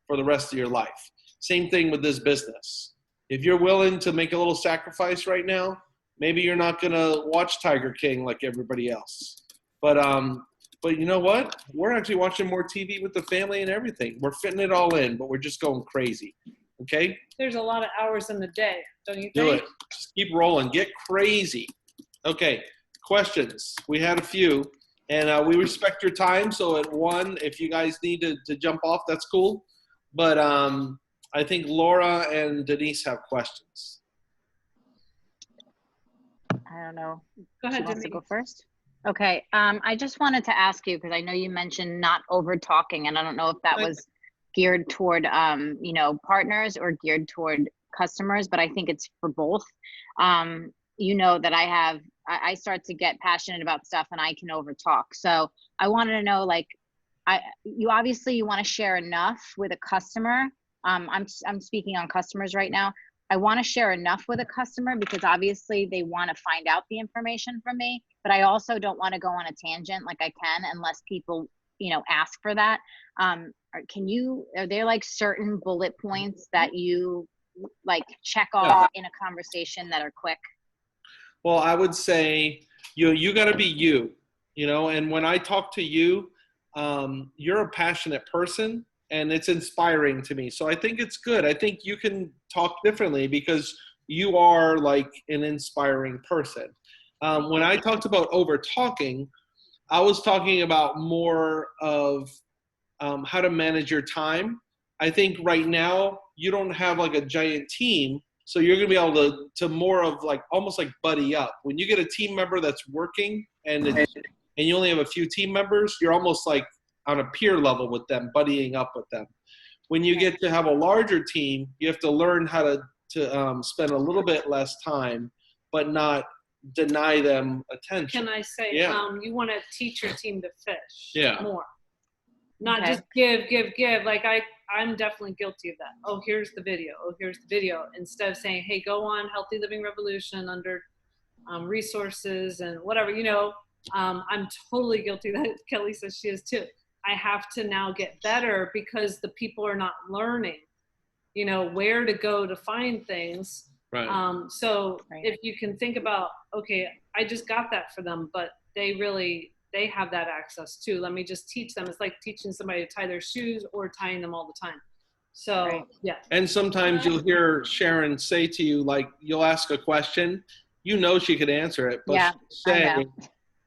for the rest of your life. Same thing with this business. If you're willing to make a little sacrifice right now, maybe you're not going to watch Tiger King like everybody else. But you know what? We're actually watching more TV with the family and everything. We're fitting it all in, but we're just going crazy. Okay? There's a lot of hours in the day, don't you think? Do it. Just keep rolling. Get crazy. Okay. Questions. We had a few. And we respect your time. So at 1, if you guys need to jump off, that's cool. But I think Laura and Denise have questions. I don't know. Go ahead, Who wants Denise. to go first? Okay. I just wanted to ask you, because I know you mentioned not over talking, and I don't know if that was geared toward, partners or geared toward customers, but I think it's for both. You know that I start to get passionate about stuff and I can overtalk. So I wanted to know, like, you obviously want to share enough with a customer. I'm speaking on customers right now. I want to share enough with a customer because obviously they want to find out the information from me, but I also don't want to go on a tangent like I can unless people, ask for that. Are there like certain bullet points that you like check off in a conversation that are quick? Well, I would say you got to be you, and when I talk to you, you're a passionate person and it's inspiring to me. So I think it's good. I think you can talk differently because you are like an inspiring person. When I talked about over talking, I was talking about more of how to manage your time. I think right now you don't have like a giant team. So you're going to be able to more of like almost like buddy up. When you get a team member that's working and you only have a few team members, you're almost like on a peer level with them, buddying up with them. When you get to have a larger team, you have to learn how to spend a little bit less time, but not deny them attention. Can I say, you want to teach your team to fish more? Not just give. Like I'm definitely guilty of that. Oh, here's the video. Oh, here's the video. Instead of saying, hey, go on Healthy Living Revolution under resources and whatever, I'm totally guilty. That Kelly says she is too. I have to now get better because the people are not learning, you know, where to go to find things. Right. So Right. if you can think about, okay, I just got that for them, but they have that access too. Let me just teach them. It's like teaching somebody to tie their shoes or tying them all the time. So, Right. yeah. And sometimes you'll hear Sharon say to you, like, you'll ask a question, you know she could answer it, but Yeah, she'll I say, know.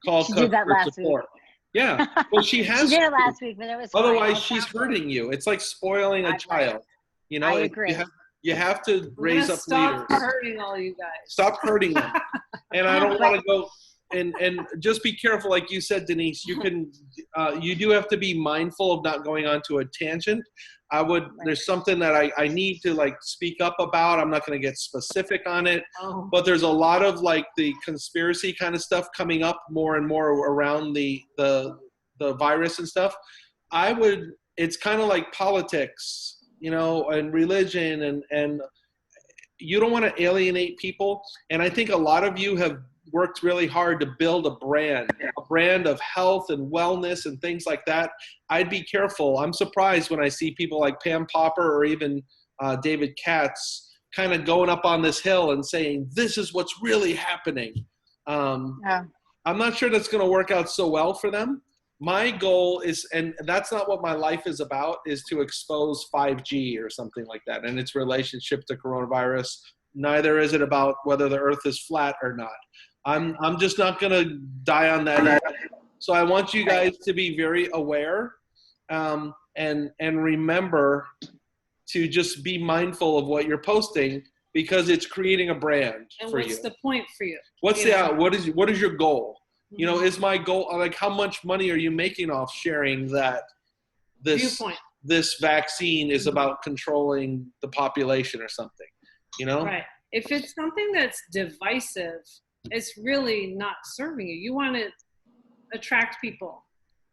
call She did that customer last week. support. Yeah, well, she has She did it to. last week, but it was fine. Otherwise, I'll she's tell her. hurting you. It's like spoiling a Right. child. You know, I it- agree. you have to We're raise gonna up stop leaders. hurting all you guys. Stop hurting them. And I don't want to go and just be careful, like you said, Denise. You can you do have to be mindful of not going onto a tangent. There's something that I need to like speak up about. I'm not going to get specific on it, Oh. but there's a lot of like the conspiracy kind of stuff coming up more and more around the virus and stuff. It's kind of like politics, you know, and religion and you don't want to alienate people. And I think a lot of you have worked really hard to build a brand of health and wellness and things like that. I'd be careful. I'm surprised when I see people like Pam Popper or even David Katz kind of going up on this hill and saying, this is what's really happening. Yeah. I'm not sure that's going to work out so well for them. My goal is, and that's not what my life is about, is to expose 5G or something like that and its relationship to coronavirus. Neither is it about whether the earth is flat or not. I'm just not going to die on that. So I want you guys to be very aware and remember to just be mindful of what you're posting because it's creating a brand And for what's you. the point for you? What's you the know? what is your goal? You know, Mhm. is my goal like how much money are you making off sharing that Viewpoint. this vaccine is about controlling the population or something? You know? Right. If it's something that's divisive, it's really not serving you. You want to attract people,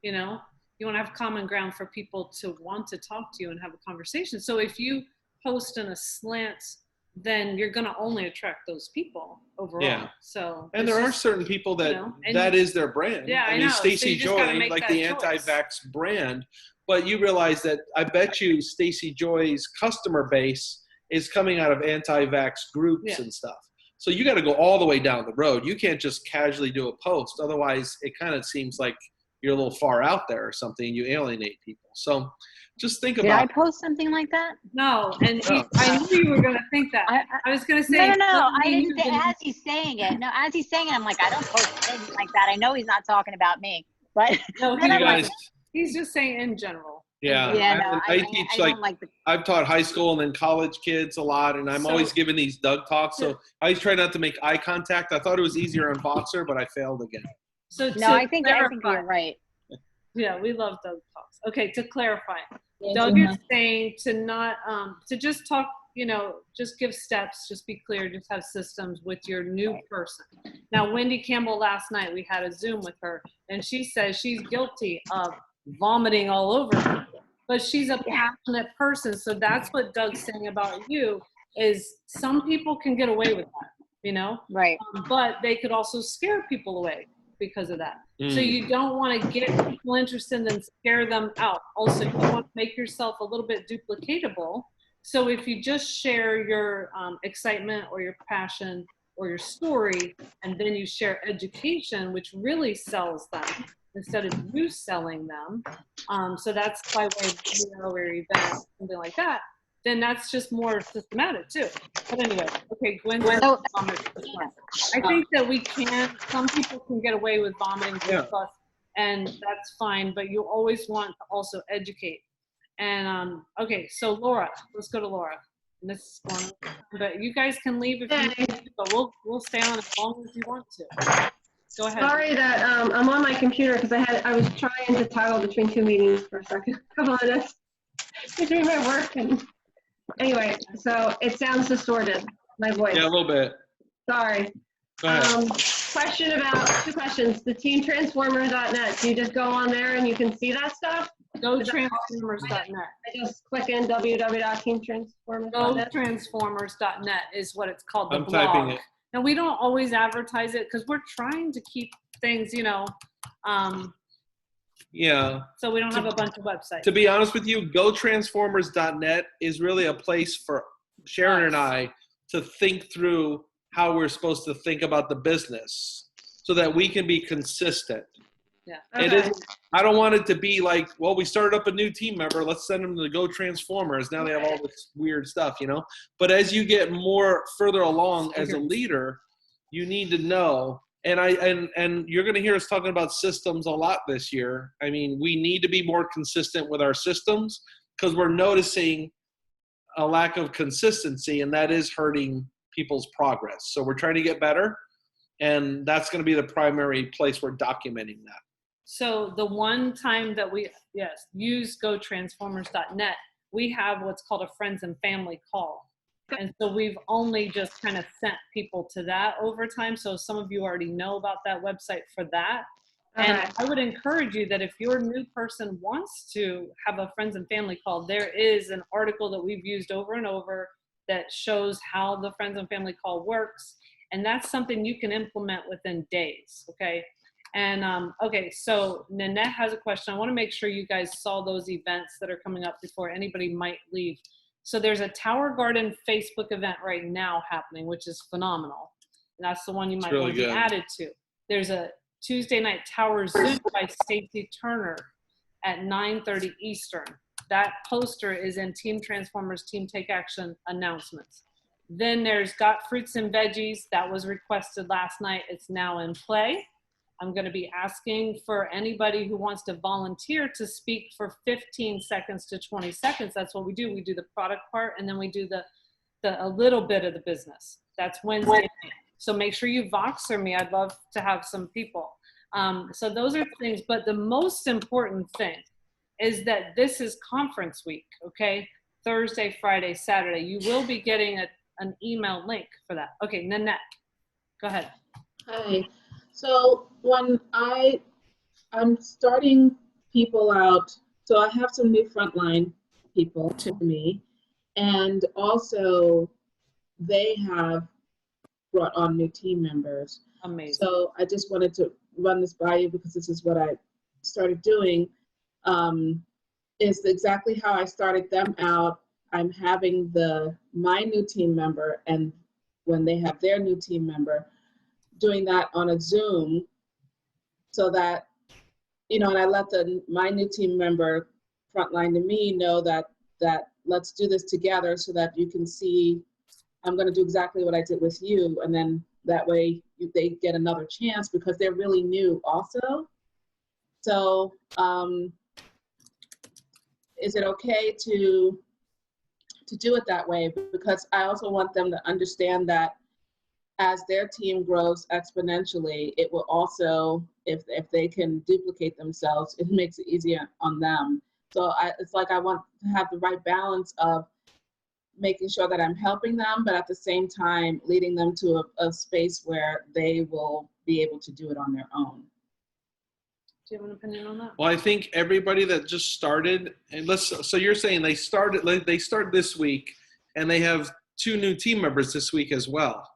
you know? You want to have common ground for people to want to talk to you and have a conversation. So if you post in a slant, then you're going to only attract those people overall. Yeah. So And it's there are just- certain people that you know, and that is their brand. Yeah, I mean, know. So Stacey you just gotta Joy, make like that the choice. anti-vax brand, but you realize that I bet you Stacey Joy's customer base is coming out of anti-vax groups Yeah. and stuff. So you got to go all the way down the road. You can't just casually do a post. Otherwise, it kind of seems like you're a little far out there or something. And you alienate people. So just think Did I about. post something like that? No, and No. I knew you were going to think that. I was going to say. No. I you didn't say didn't- as he's saying it. No, as he's saying it, I'm like, I don't post things like that. I know he's not talking about me, but No, then You I'm like, guys, he's just saying in general. yeah. yeah, no, I I teach don't like like the. I've taught high school and then college kids a lot, and I'm So- always giving these Doug talks. So I always try not to make eye contact. I thought it was easier on Voxer, but I failed again. So No, to I think clarify- you're right. Yeah, we love Doug talks. Okay, to clarify, Doug is saying to not to just talk, you know, just give steps, just be clear, just have systems with your new person. Now, Wendy Campbell last night, we had a Zoom with her, and she says she's guilty of vomiting all over people, but she's a passionate person. So that's what Doug's saying about you is some people can get away with that, you know, Right. but they could also scare people away because of that. So you don't want to get people interested and scare them out. Also, you want to make yourself a little bit duplicatable. So if you just share your excitement or your passion or your story, and then you share education, which really sells them instead of you selling them. So that's by way of video or event, something like that. Then that's just more systematic too. But anyway, okay, Gwen. So- I think that we can, some people can get away with vomiting Yeah. plus, and that's fine, but you always want to also educate. And, okay, so Laura, let's go to Laura. And this is going, but you guys can leave if you need to, but we'll stay on as long as you want to. Go ahead. Sorry that I'm on my computer because I was trying to toggle between two meetings for a second. Come on, that's between my work and anyway. So it sounds distorted, my voice. Yeah, a little bit. Sorry. Go ahead. Two questions. The teamtransformer.net. Do you just go on there and you can see that stuff? GoTransformers.net. I just click in www.teamtransformers.net. GoTransformers.net is what it's called, the I'm blog. typing it. And we don't always advertise it because we're trying to keep things, you know, Yeah. So we don't have a bunch of websites. To be honest with you, GoTransformers.net is really a place for Sharon and I to think through how we're supposed to think about the business so that we can be consistent. Yeah. It Okay. is. I don't want it to be like, well, we started up a new team member. Let's send them to Go Transformers. Now they have all this weird stuff, you know. But as you get more further along as a leader, you need to know. And you're going to hear us talking about systems a lot this year. I mean, we need to be more consistent with our systems because we're noticing a lack of consistency, and that is hurting people's progress. So we're trying to get better, and that's going to be the primary place we're documenting that. So the one time that we, use GoTransformers.net, we have what's called a friends and family call. And so we've only just kind of sent people to that over time. So some of you already know about that website for that. And Okay. I would encourage you that if your new person wants to have a friends and family call, there is an article that we've used over and over that shows how the friends and family call works. And that's something you can implement within days, okay? And okay, so Nanette has a question. I want to make sure you guys saw those events that are coming up before anybody might leave. So there's a Tower Garden Facebook event right now happening, which is phenomenal. And that's the one you might really want to be good. added to. There's a Tuesday night Tower Zoom by Stacey Turner at 9:30 Eastern. That poster is in Team Transformers Team Take Action announcements. Then there's Got Fruits and Veggies. That was requested last night. It's now in play. I'm going to be asking for anybody who wants to volunteer to speak for 15 seconds to 20 seconds. That's what we do. We do the product part, and then we do a little bit of the business. That's Wednesday. So make sure you Voxer me. I'd love to have some people. So those are things. But the most important thing is that this is conference week, okay? Thursday, Friday, Saturday. You will be getting an email link for that. Okay, Nanette, go ahead. Hi. So when I'm starting people out, so I have some new frontline people to me, and also they have brought on new team members. Amazing. So I just wanted to run this by you because this is what I started doing. Is exactly how I started them out. I'm having my new team member, and when they have their new team member, doing that on a Zoom, so that, you know, and I let my new team member frontline to me know that let's do this together so that you can see, I'm going to do exactly what I did with you, and then that way they get another chance because they're really new also. So is it okay to do it that way? Because I also want them to understand that as their team grows exponentially, it will also, if they can duplicate themselves, it makes it easier on them. So it's like I want to have the right balance of making sure that I'm helping them, but at the same time leading them to a space where they will be able to do it on their own. Do you have an opinion on that? Well, I think everybody that just started, and so you're saying they start this week, and they have 2 new team members this week as well.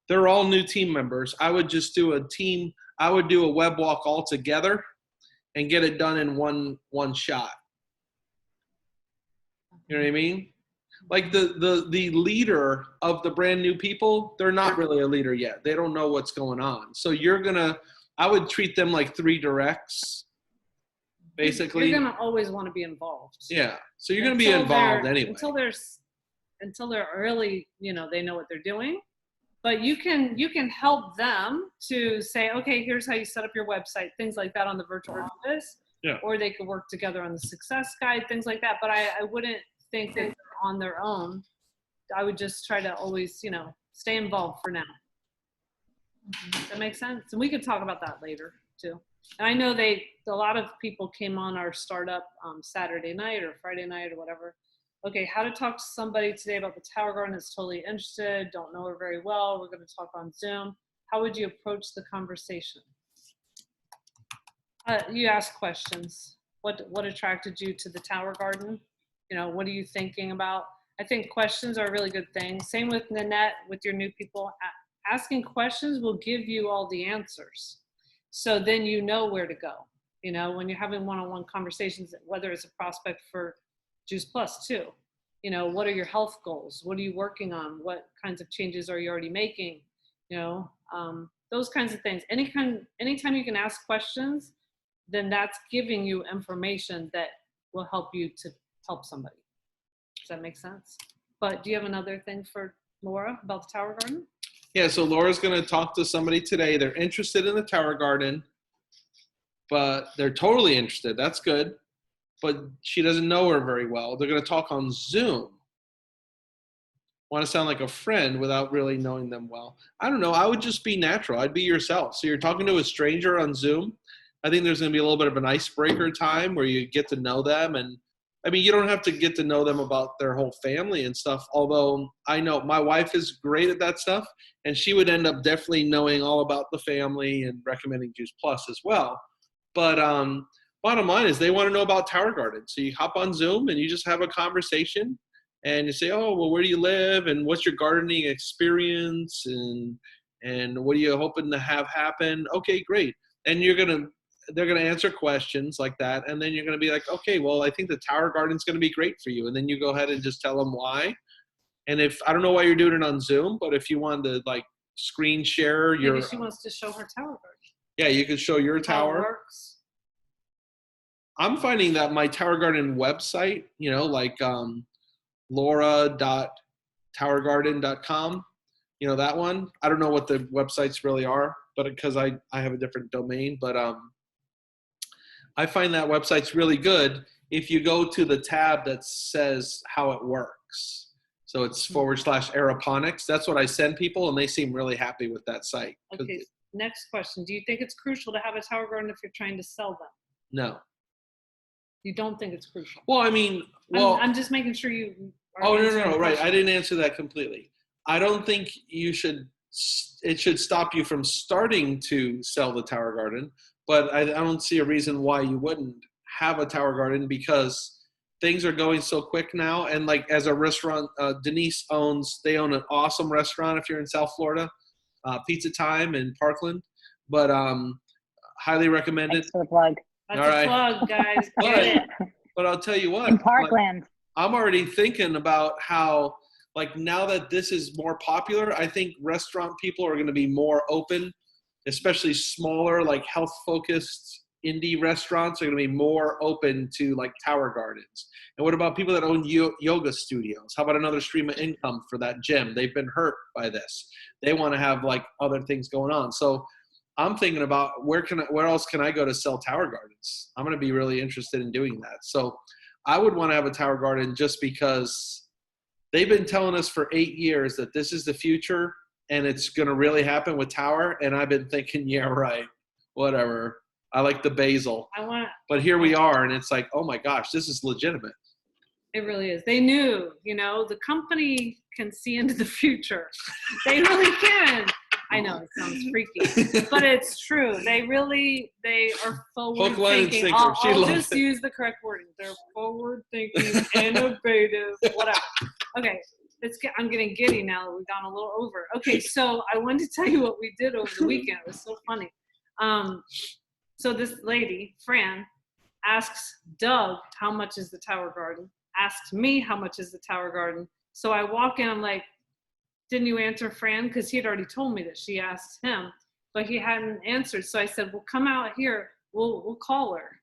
They're all new team members. I would just do I would do a web walk all together and get it done in one shot. You know what I mean? Like the leader of the brand new people, they're not really a leader yet. They don't know what's going on. So I would treat them like 3 directs, basically. You're gonna always want to be involved. Yeah. So you're gonna be involved anyway. Until they're early, you know, they know what they're doing. But you can help them to say, okay, here's how you set up your website, things like that on the virtual office. Yeah. Or they could work together on the success guide, things like that. But I wouldn't think that they're on their own. I would just try to always, you know, stay involved for now. Does that make sense? And we could talk about that later too. And I know a lot of people came on our startup Saturday night or Friday night or whatever. Okay, how to talk to somebody today about the Tower Garden that's totally interested, don't know her very well. We're going to talk on Zoom. How would you approach the conversation? You ask questions. What attracted you to the Tower Garden? You know, what are you thinking about? I think questions are a really good thing. Same with Nanette, with your new people. Asking questions will give you all the answers. So then you know where to go. you know, when you're having one-on-one conversations, whether it's a prospect for Juice Plus too. You know, what are your health goals? What are you working on? What kinds of changes are you already making? You know, those kinds of things. Anytime you can ask questions, then that's giving you information that will help you to help somebody. Does that make sense? But do you have another thing for Laura about the Tower Garden? Yeah, so Laura's going to talk to somebody today. They're interested in the Tower Garden, but they're totally interested. That's good. But she doesn't know her very well. They're going to talk on Zoom. Want to sound like a friend without really knowing them well. I don't know. I would just be natural. I'd be yourself. So you're talking to a stranger on Zoom. I think there's going to be a little bit of an icebreaker time where you get to know them. And I mean, you don't have to get to know them about their whole family and stuff. Although I know my wife is great at that stuff, and she would end up definitely knowing all about the family and recommending Juice Plus as well. But bottom line is they want to know about Tower Garden. So you hop on Zoom and you just have a conversation and you say, oh, well, where do you live? And what's your gardening experience? And what are you hoping to have happen? Okay, great. And they're going to answer questions like that. And then you're going to be like, okay, well, I think the Tower Garden's going to be great for you. And then you go ahead and just tell them why. And if, I don't know why you're doing it on Zoom, but if you wanted to like screen share your. Maybe she wants to show her Tower Garden. Yeah, you can show your How it tower. works. I'm finding that my Tower Garden website, you know, like laura.towergarden.com, you know, that one. I don't know what the websites really are, but because I have a different domain, but I find that website's really good if you go to the tab that says how it works. So it's / aeroponics. That's what I send people, and they seem really happy with that site. Okay, next question. Do you think it's crucial to have a Tower Garden if you're trying to sell them? No. You don't think it's crucial? Well, I mean, well. I'm just making sure you are Oh, answering no, the right. question. I didn't answer that completely. I don't think it should stop you from starting to sell the Tower Garden, but I don't see a reason why you wouldn't have a Tower Garden because things are going so quick now. And like as a restaurant, Denise they own an awesome restaurant if you're in South Florida, Pizza Time in Parkland, but highly recommended. Thanks for the plug. That's All a right. plug, guys. Get it. But I'll tell you what. In Parkland. I'm already thinking about how, like, now that this is more popular, I think restaurant people are going to be more open, especially smaller, like health-focused indie restaurants are going to be more open to, like, Tower Gardens. And what about people that own yoga studios? How about another stream of income for that gym? They've been hurt by this. They want to have, like, other things going on. So I'm thinking about where else can I go to sell Tower Gardens? I'm going to be really interested in doing that. So I would want to have a Tower Garden just because they've been telling us for 8 years that this is the future and it's going to really happen with Tower. And I've been thinking, yeah, right, whatever. I like the basil. But here we are, and it's like, oh my gosh, this is legitimate. It really is. They knew, you know, the company can see into the future. They really can. I know it sounds freaky, but it's true. They are forward thinking. I'll just use the correct wording. They're forward thinking, innovative, whatever. Okay, I'm getting giddy now that we've gone a little over. Okay, so I wanted to tell you what we did over the weekend. It was so funny. So this lady, Fran, asks Doug, how much is the Tower Garden? Asks me, how much is the Tower Garden? So I walk in, I'm like, didn't you answer Fran? Because he had already told me that she asked him, but he hadn't answered. So I said, well, come out here. We'll call her.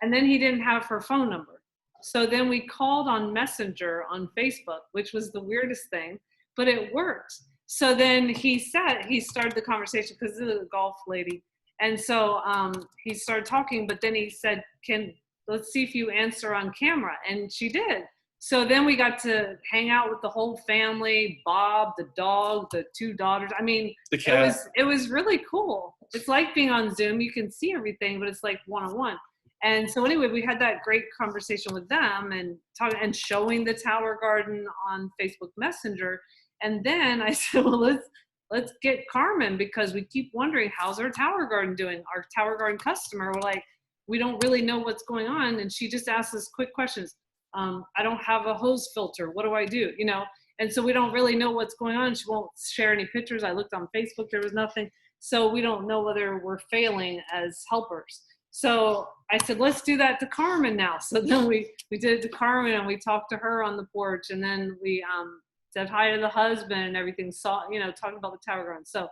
And then he didn't have her phone number. So then we called on Messenger on Facebook, which was the weirdest thing, but it worked. So then he started the conversation because this is a golf lady. And so he started talking, but then he said, let's see if you answer on camera. And she did. So then we got to hang out with the whole family, Bob, the dog, the 2 daughters. I mean, the cat. It was really cool. It's like being on Zoom. You can see everything, but it's like one-on-one. And so anyway, we had that great conversation with them and showing the Tower Garden on Facebook Messenger. And then I said, well, let's get Carmen because we keep wondering, how's our Tower Garden doing? Our Tower Garden customer, we're like, we don't really know what's going on. And she just asks us quick questions. I don't have a hose filter. What do I do? You know? And so we don't really know what's going on. She won't share any pictures. I looked on Facebook, there was nothing. So we don't know whether we're failing as helpers. So I said, let's do that to Carmen now. So then we did it to Carmen, and we talked to her on the porch, and then we said hi to the husband and everything, talking about the Tower Garden. So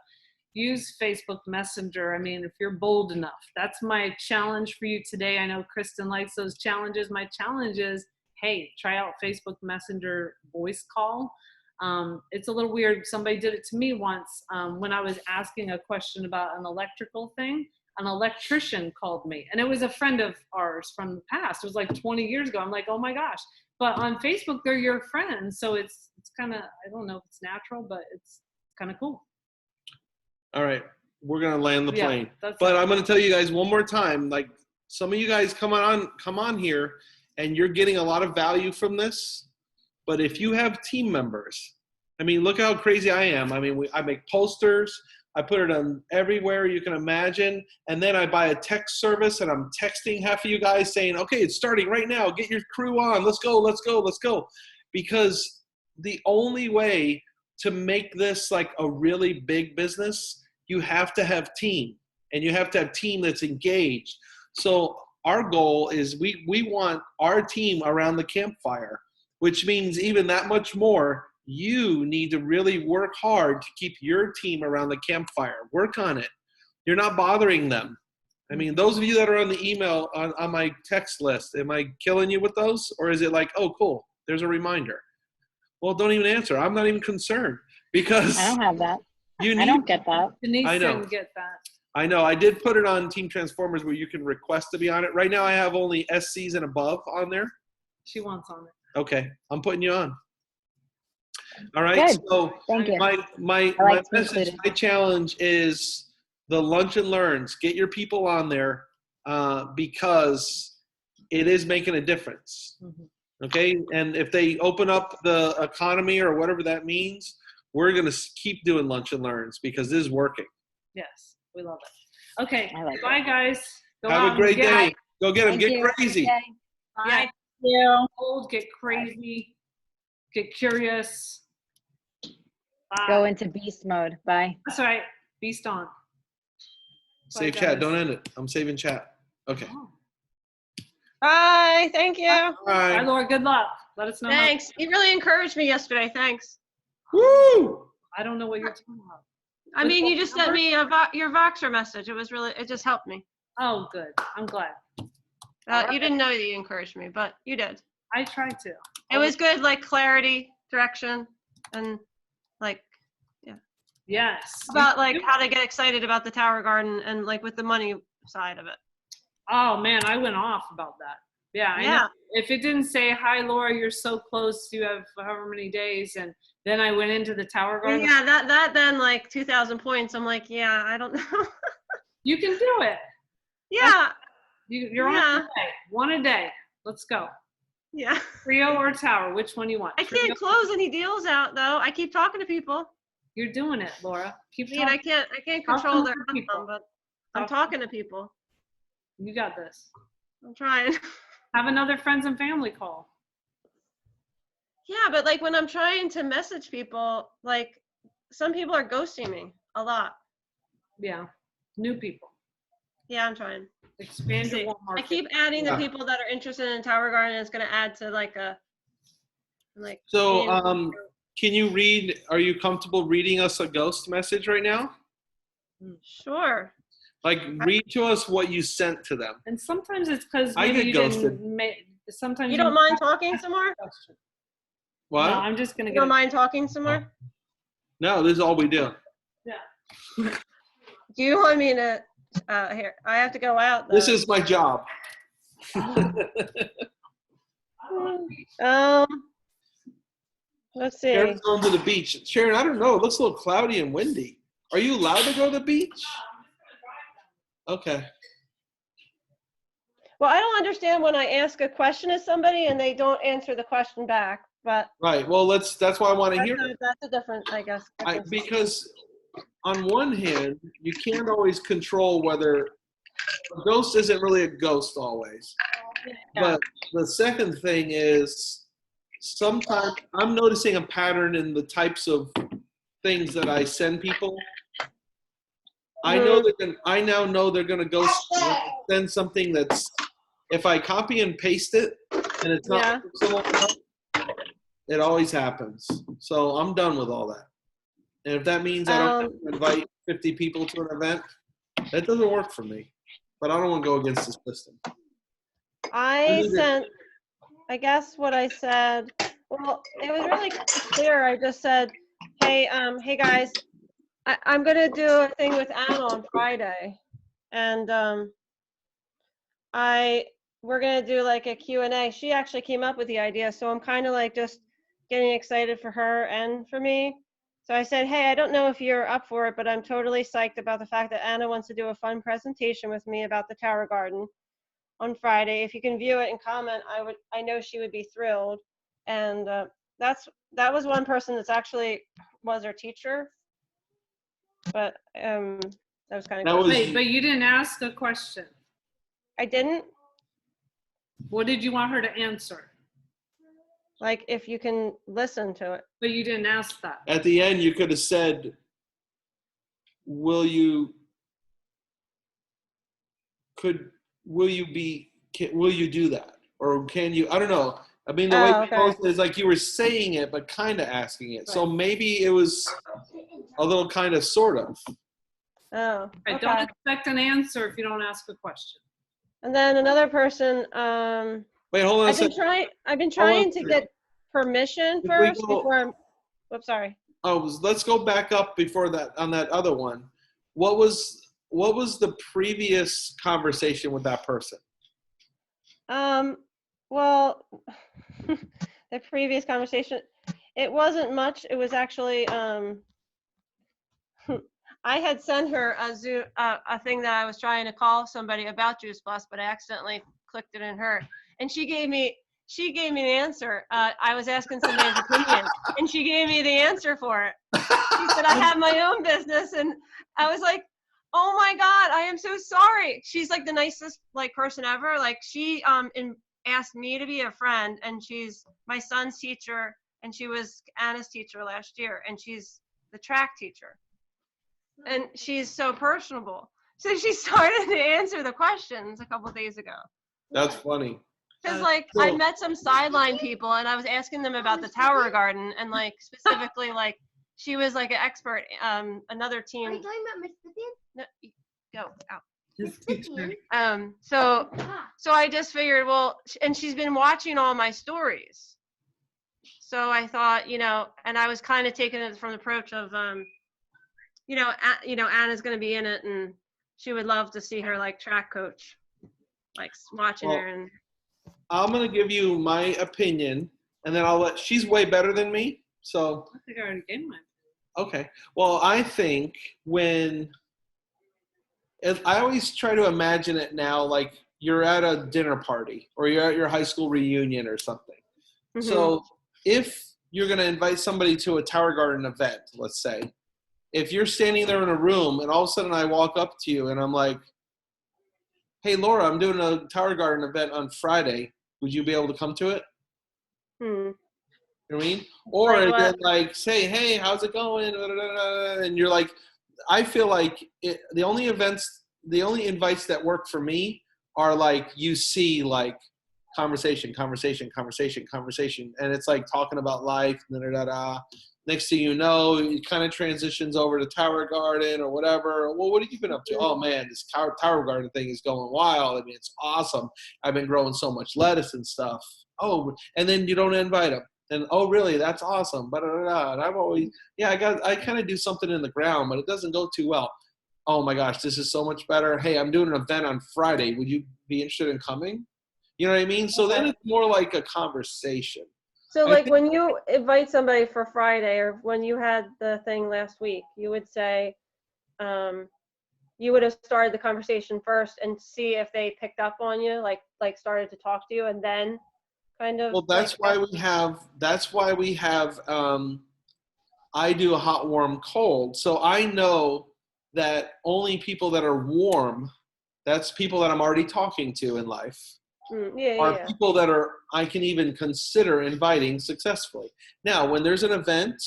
use Facebook Messenger. I mean, if you're bold enough. That's my challenge for you today. I know Kristen likes those challenges. My challenge is, hey, try out Facebook Messenger voice call. It's a little weird. Somebody did it to me once when I was asking a question about an electrical thing. An electrician called me, and it was a friend of ours from the past. It was like 20 years ago. I'm like, oh my gosh. But on Facebook, they're your friends. So it's kind of, I don't know if it's natural, but it's kind of cool. All right. We're going to land the plane. That's But it. I'm going to tell you guys one more time, like some of you guys come on here and you're getting a lot of value from this. But if you have team members, I mean, look how crazy I am. I mean, I make posters. I put it on everywhere you can imagine. And then I buy a text service, and I'm texting half of you guys saying, okay, it's starting right now. Get your crew on. Let's go, let's go, let's go. Because the only way to make this like a really big business, you have to have team, and you have to have team that's engaged. So our goal is we want our team around the campfire, which means even that much more. You need to really work hard to keep your team around the campfire. Work on it. You're not bothering them. I mean, those of you that are on the email, on my text list, am I killing you with those? Or is it like, oh, cool, there's a reminder? Well, don't even answer. I'm not even concerned because I don't have that. you need, I don't get that. Denise I know. didn't get that. I know. I did put it on Team Transformers where you can request to be on it. Right now I have only SCs and above on there. She wants on it. Okay, I'm putting you on. All right, Good. so Thank you. my I like to be message, included. my challenge is the Lunch and Learns. Get your people on there because it is making a difference. Okay, and if they open up the economy or whatever that means, we're going to keep doing Lunch and Learns because this is working. Yes, we love it. Okay, I like bye guys. Go out Have a and great get day. Go get them. Thank Get you. crazy. Okay. Yeah. Yeah. Old, get crazy, get curious. Bye. Go into beast mode. Bye. That's right. Beast on. Save Bye, chat. guys. Don't end it. I'm saving chat. Okay. Oh. Bye. Thank you. All Bye, right. Laura. Good luck. Let us know. how- Thanks. You really encouraged me yesterday. Thanks. Woo! I don't know what you're talking about. I mean, you just sent Number? me your Voxer message. It just helped me. Oh, good. I'm glad. You didn't know that you encouraged me, but you did. I tried to. It was good, like clarity, direction, and like Yes. about like how to get excited about the Tower Garden and like with the money side of it. Oh man, I went off about that. Yeah. I Yeah. know. If it didn't say, hi, Laura, you're so close, you have however many days, and then I went into the Tower Garden. Yeah, that then like 2,000 points. I'm like, yeah, I don't know. You can do it. Yeah, You're on Yeah. a day. One a day. Let's go. yeah. Trio or Tower? Which one you want? I Trio? can't close any deals out though. I keep talking to people. You're doing it, Laura. Keep I mean, I talking. can't Talk to control their more people. outcome, but I'm Talk to talking to people. You got this. I'm trying. Have another friends and family call. Yeah, but like when I'm trying to message people, like some people are ghosting me a lot. Yeah. New people. Yeah, I'm trying. Expand See, your I market. keep adding the Yeah. people that are interested in Tower Garden. And it's going to add to like a like. So, being- can you read? Are you comfortable reading us a ghost message right now? Sure. Like, read to us what you sent to them. And sometimes it's because I maybe get you ghosted. didn't sometimes You don't mind talking some more? What? No, I'm just gonna You get don't mind talking some more? No, this is all we do. Yeah. Do you want me to? Here, I have to go out. Though. This is my job. Let's see. Sharon's going to the beach. Sharon, I don't know. It looks a little cloudy and windy. Are you allowed to go to the beach? Okay. Well, I don't understand when I ask a question of somebody and they don't answer the question back. But Right. Well, that's why I want to hear it. that's a different, I guess. difference. Because on one hand, you can't always control whether a ghost isn't really a ghost always. But the second thing is sometimes I'm noticing a pattern in the types of things that I send people. I now know they're gonna ghost me when I send something that's, if I copy and paste it and it's not Yeah. personal enough, it always happens. So I'm done with all that. And if that means I don't have to invite 50 people to an event, that doesn't work for me. But I don't want to go against the system. I sent, I guess what I said, well, it was really clear. I just said, hey, hey guys, I'm gonna do a thing with Anna on Friday. And we're gonna do like a Q&A. She actually came up with the idea, so I'm kind of like just getting excited for her and for me. So I said, hey, I don't know if you're up for it, but I'm totally psyched about the fact that Anna wants to do a fun presentation with me about the Tower Garden on Friday. If you can view it and comment, I know she would be thrilled. And that was one person that's actually was her teacher. But that was kind of cool. Wait, but you didn't ask a question. I didn't? What did you want her to answer? Like, if you can listen to it. But you didn't ask that. At the end, you could have said, will you do that? Or can you, I don't know. I mean, the way you posted is like you were saying it, but kind of asking it. So maybe it was a little kind of, sort of. Oh, I don't expect an answer if you don't ask a question. And then another person, wait, hold on a second. I've been trying to get permission first before I'm, whoops, sorry. Oh, let's go back up before that, on that other one. What was the previous conversation with that person? Well, the previous conversation, it wasn't much. It was actually, I had sent her a Zoom, a thing that I was trying to call somebody about Juice Plus, but I accidentally clicked it in her, and she gave me the answer. I was asking somebody's opinion, and she gave me the answer for it. She said, I have my own business, and I was like, oh my God, I am so sorry. She's like the nicest like person ever. Like she asked me to be a friend, and she's my son's teacher, and she was Anna's teacher last year, and she's the track teacher. And she's so personable. So she started to answer the questions a couple days ago. That's funny. Because like I met some sideline people, and I was asking them about the Tower Garden, and like specifically like she was like an expert. Another team. Are you talking about Miss Vivian? No, go out. So I just figured, well, and she's been watching all my stories. So I thought, and I was kind of taking it from the approach of, Anna's going to be in it, and she would love to see her like track coach, like watching her. And I'm going to give you my opinion, and then she's way better than me. So I think I already gave mine. Okay. Well, I think I always try to imagine it now, like you're at a dinner party or you're at your high school reunion or something. Mm-hmm. So if you're going to invite somebody to a Tower Garden event, let's say, if you're standing there in a room and all of a sudden I walk up to you and I'm like, hey, Laura, I'm doing a Tower Garden event on Friday. Would you be able to come to it? Hmm. You know what I mean? Or then like say, hey, how's it going? And you're like, I feel like the only invites that work for me are like you see like conversation, and it's like talking about life. Next thing you know, it kind of transitions over to Tower Garden or whatever. Well, what have you been up to? Oh man, this Tower Garden thing is going wild. I mean, it's awesome. I've been growing so much lettuce and stuff. Oh, and then you don't invite them. And oh, really? That's awesome. And I've always, I kind of do something in the ground, but it doesn't go too well. Oh my gosh, this is so much better. Hey, I'm doing an event on Friday. Would you be interested in coming? You know what I mean? So then it's more like a conversation. So like when you invite somebody for Friday, or when you had the thing last week, you would say, you would have started the conversation first and see if they picked up on you, like started to talk to you, and then kind of. Well, that's why we have, I do a hot, warm, cold. So I know that only people that are warm, that's people that I'm already talking to in life, are people that I can even consider inviting successfully. Now, when there's an event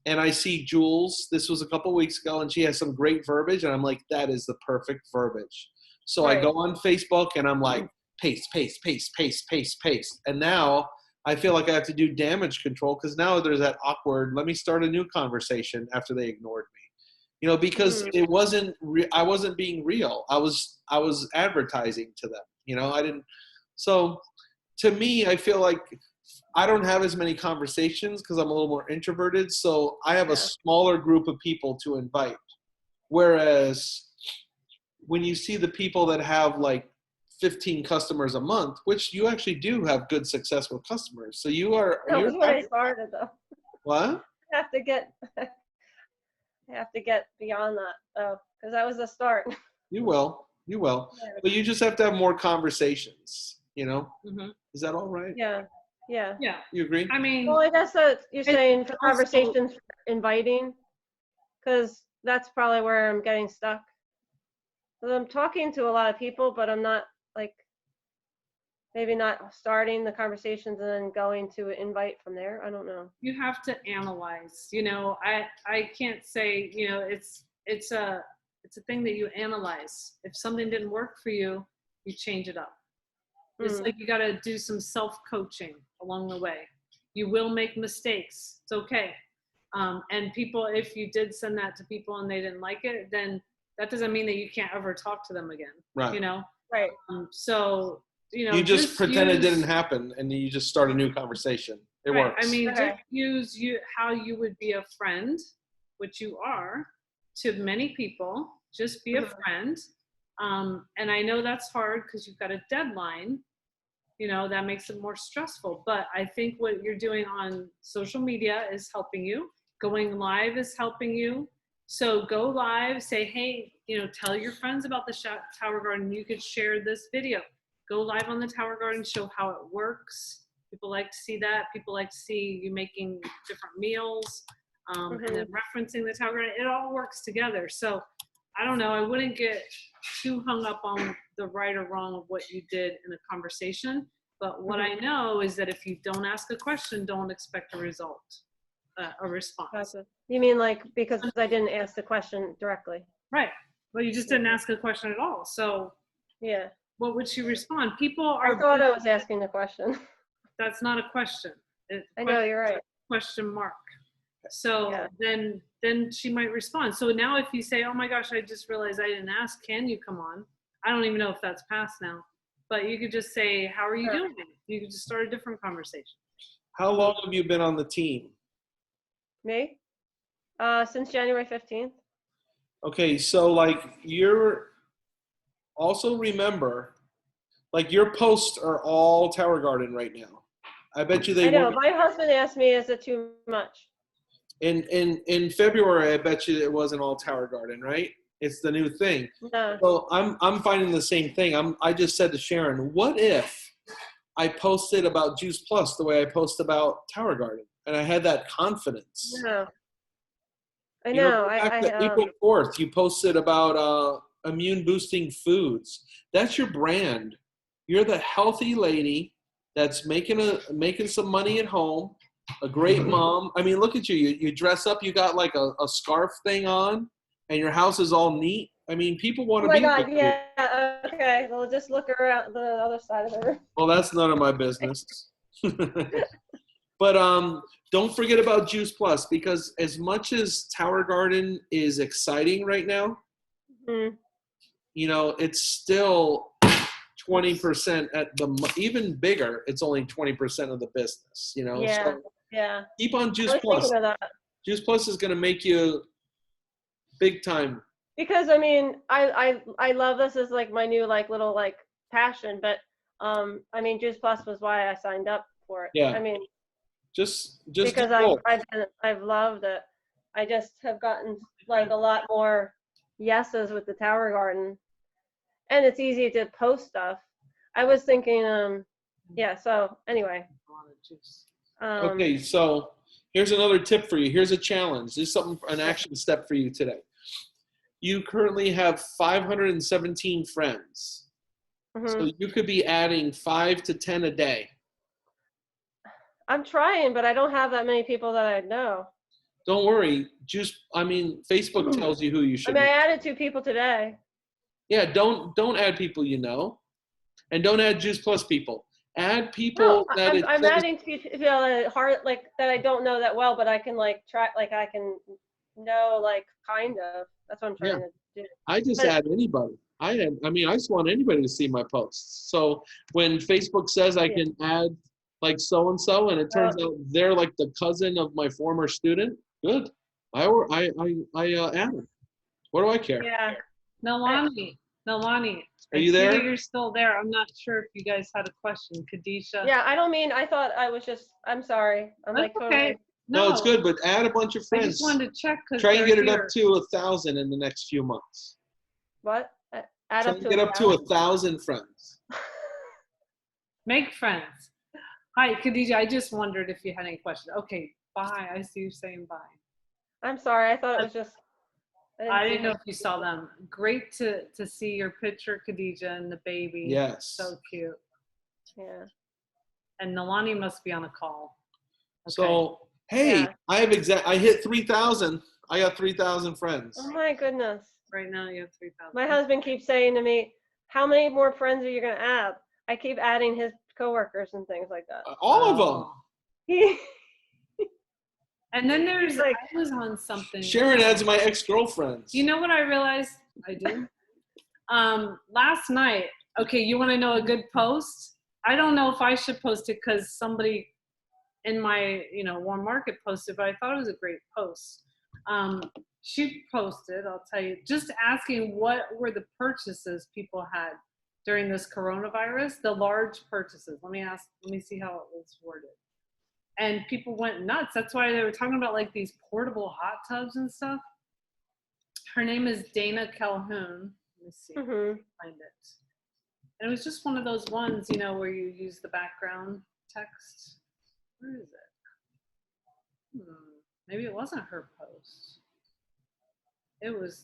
and I see Jules, this was a couple weeks ago, and she has some great verbiage, and I'm like, that is the perfect verbiage. So I Right. go on Facebook and I'm like, paste, paste, paste, paste, paste, paste. And now I feel like I have to do damage control because now there's that awkward, let me start a new conversation after they ignored me. You know, because it wasn't, I wasn't being real. I was advertising to them, you know, I didn't. So to me, I feel like I don't have as many conversations because I'm a little more introverted. So I have a smaller group of people to invite. Whereas when you see the people that have like 15 customers a month, which you actually do have good success with customers. So you are. That was when I started, though. What? I have to get beyond that, though, because that was the start. You will. You will. But you just have to have more conversations, you know? Mhm. Is that all right? Yeah. Yeah. Yeah. You agree? I mean, Well, I guess that you're saying for also- conversations, for inviting, because that's probably where I'm getting stuck. 'Cause I'm talking to a lot of people, but I'm not like, maybe not starting the conversations and then going to invite from there. I don't know. you have to analyze, you know, I can't say, you know, it's a thing that you analyze. If something didn't work for you, you change it up. It's like you got to do some self-coaching along the way. You will make mistakes. It's okay. And people, if you did send that to people and they didn't like it, then that doesn't mean that you can't ever talk to them again. Right. You know? Right. So, you know, You just pretend it use- didn't happen and you just start a new conversation. It Right. works. I mean, Okay. just use how you would be a friend, which you are, to many people. Just be a friend. And I know that's hard because you've got a deadline. You know, that makes it more stressful. But I think what you're doing on social media is helping you. Going live is helping you. So go live, say, hey, you know, tell your friends about the Tower Garden. You could share this video. Go live on the Tower Garden, show how it works. People like to see that. People like to see you making different meals, and then referencing the Tower Garden. It all works together. So I don't know. I wouldn't get too hung up on the right or wrong of what you did in a conversation. But what I know is that if you don't ask a question, don't expect a result, a response. Gotcha. You mean like because I didn't ask the question directly? Right. Well, you just didn't ask a question at all. So Yeah. what would she respond? People I are. thought I was asking the question. That's not a question. I know, you're right. Question mark. So Yeah. then she might respond. So now if you say, oh my gosh, I just realized I didn't ask, can you come on? I don't even know if that's passed now. But you could just say, how are you Sure. doing? You could just start a different conversation. How long have you been on the team? Me? Since January 15th. Okay, so like you're also remember, like your posts are all Tower Garden right now. I bet you they I know. weren't. My husband asked me, is it too much? In February, I bet you it wasn't all Tower Garden, right? It's the new thing. No. So I'm finding the same thing. I just said to Sharon, what if I posted about Juice Plus the way I post about Tower Garden, and I had that confidence. No. I You know, know. the fact that I April 4th, you posted about immune boosting foods. That's your brand. You're the healthy lady that's making some money at home, a great mom. I mean, look at you. You dress up. You got like a scarf thing on, and your house is all neat. I mean, people want Oh to my be God, with you. yeah, okay, well, just look around the other side of her. Well, that's none of my business. But don't forget about Juice Plus, because as much as Tower Garden is exciting right now, Mhm. you know, it's still 20% at even bigger. It's only 20% of the business, you know? Yeah, So yeah. keep on I Juice was Plus. thinking of that. Juice Plus is going to make you big time. Because I mean, I love this as like my new like little like passion, but I mean, Juice Plus was why I signed up for it. Yeah. I mean, Just because do both. I've loved it. I just have gotten like a lot more yeses with the Tower Garden, and it's easy to post stuff. I was thinking, yeah. So anyway, Okay, so here's another tip for you. Here's a challenge. This is something, an action step for you today. You currently have 517 friends. mhm. So you could be adding 5 to 10 a day. I'm trying, but I don't have that many people that I know. Don't worry. Facebook tells you who you I should mean, I be. added 2 people today. Yeah, don't add people you know, and don't add Juice Plus people. Add people No, that I'm adding people that hard, like, that I don't know that well, but I can like track, like I can know, like, kind of. That's what I'm trying to do. I just But- add anybody. I just want anybody to see my posts. So when Facebook says I can add like so and so, and it turns out they're like the cousin of my former student, good. I add them. What do I care? Yeah. Nalani, Are you I see that there? you're still there. I'm not sure if you guys had a question. Khadijah. Yeah, I thought I was just, I'm sorry. I'm That's like okay. totally. No, it's good, but add a bunch of I friends. just wanted to check because Try and get it up to 1,000 in the next few months. What? Add Try up and to get up to 1,000 friends. Make friends. Hi, Khadijah. I just wondered if you had any questions. Okay, bye. I see you saying bye. I'm sorry. I thought it was just. I see didn't know it. if you saw them. Great to see your picture, Khadijah, and the baby. Yes. So cute. Yeah. And Nalani must be on a call. Okay. So, hey, Yeah. I hit 3,000. I got 3,000 friends. Oh my goodness. Right now you have 3,000. My husband keeps saying to me, "How many more friends are you gonna add?" I keep adding his coworkers and things like that. All of them. He, And then there's like, I was on something. Sharon adds my ex-girlfriends. You know what I realized I do? Last night, okay, you want to know a good post? I don't know if I should post it because somebody in my, Warm Market posted, but I thought it was a great post. She posted, I'll tell you, just asking what were the purchases people had during this coronavirus, the large purchases. Let me see how it was worded. And people went nuts. That's why they were talking about like these portable hot tubs and stuff. Her name is Dana Calhoun. Let me see. mhm. Find it. And it was just one of those ones, where you use the background text. Where is it? Maybe it wasn't her post. It was,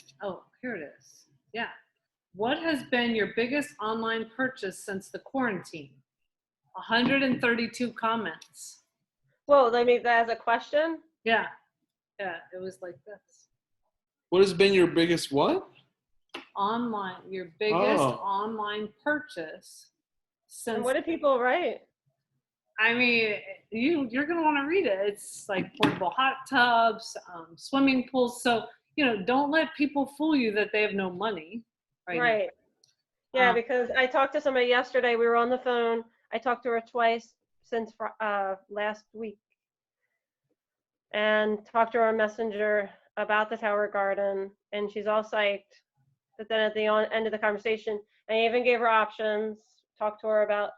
here it is. Yeah. What has been your biggest online purchase since the quarantine? 132 comments. Whoa, I mean, that as a question? Yeah. Yeah, it was like this. What has been your biggest what? Your biggest Oh. online purchase since. And what did people write? I mean, you're gonna want to read it. It's like portable hot tubs, swimming pools. So don't let people fool you that they have no money. Right. Yeah, Um, because I talked to somebody yesterday. We were on the phone. I talked to her twice since last week, and talked to her on Messenger about the Tower Garden, and she's all psyched. But then at the end of the conversation, I even gave her options. Talked to her about,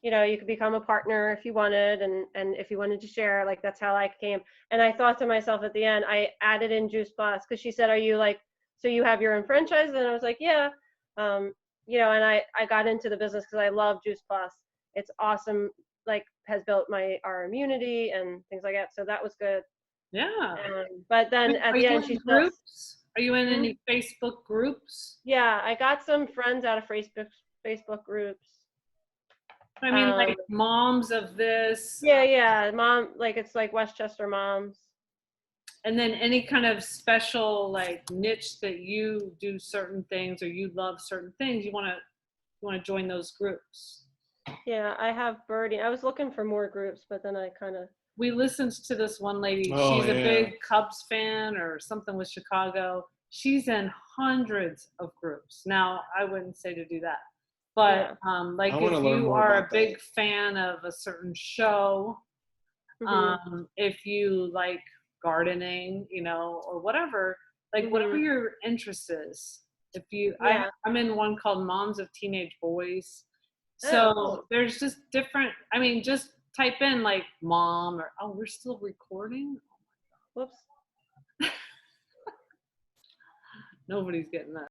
you could become a partner if you wanted, and if you wanted to share, like that's how I came. And I thought to myself at the end, I added in Juice Plus because she said, "Are you like, so you have your own franchise?" And I was like, "Yeah." And I got into the business because I love Juice Plus. It's awesome, like has built our immunity and things like that. So that was good. Yeah. But then at the end, she said, groups. Are you in any Facebook groups? "Yeah, I got some friends out of Facebook groups." I mean, like moms of this. Yeah, mom, like it's like Westchester moms. And then any kind of special like niche that you do certain things or you love certain things, you want to join those groups. Yeah, I have Birdie. I was looking for more groups, but then I kind of. We listened to this one lady. Oh, She's a yeah. big Cubs fan or something with Chicago. She's in hundreds of groups. Now, I wouldn't say to do that. But like I wanna if learn you more are a about big that. fan of a certain show, if you like gardening, or whatever, like whatever your interest is. If you, Yeah. I'm in one called Moms of Teenage Boys. Oh, So cool. there's just different, just type in like mom or, we're still recording. Whoops. Nobody's getting that.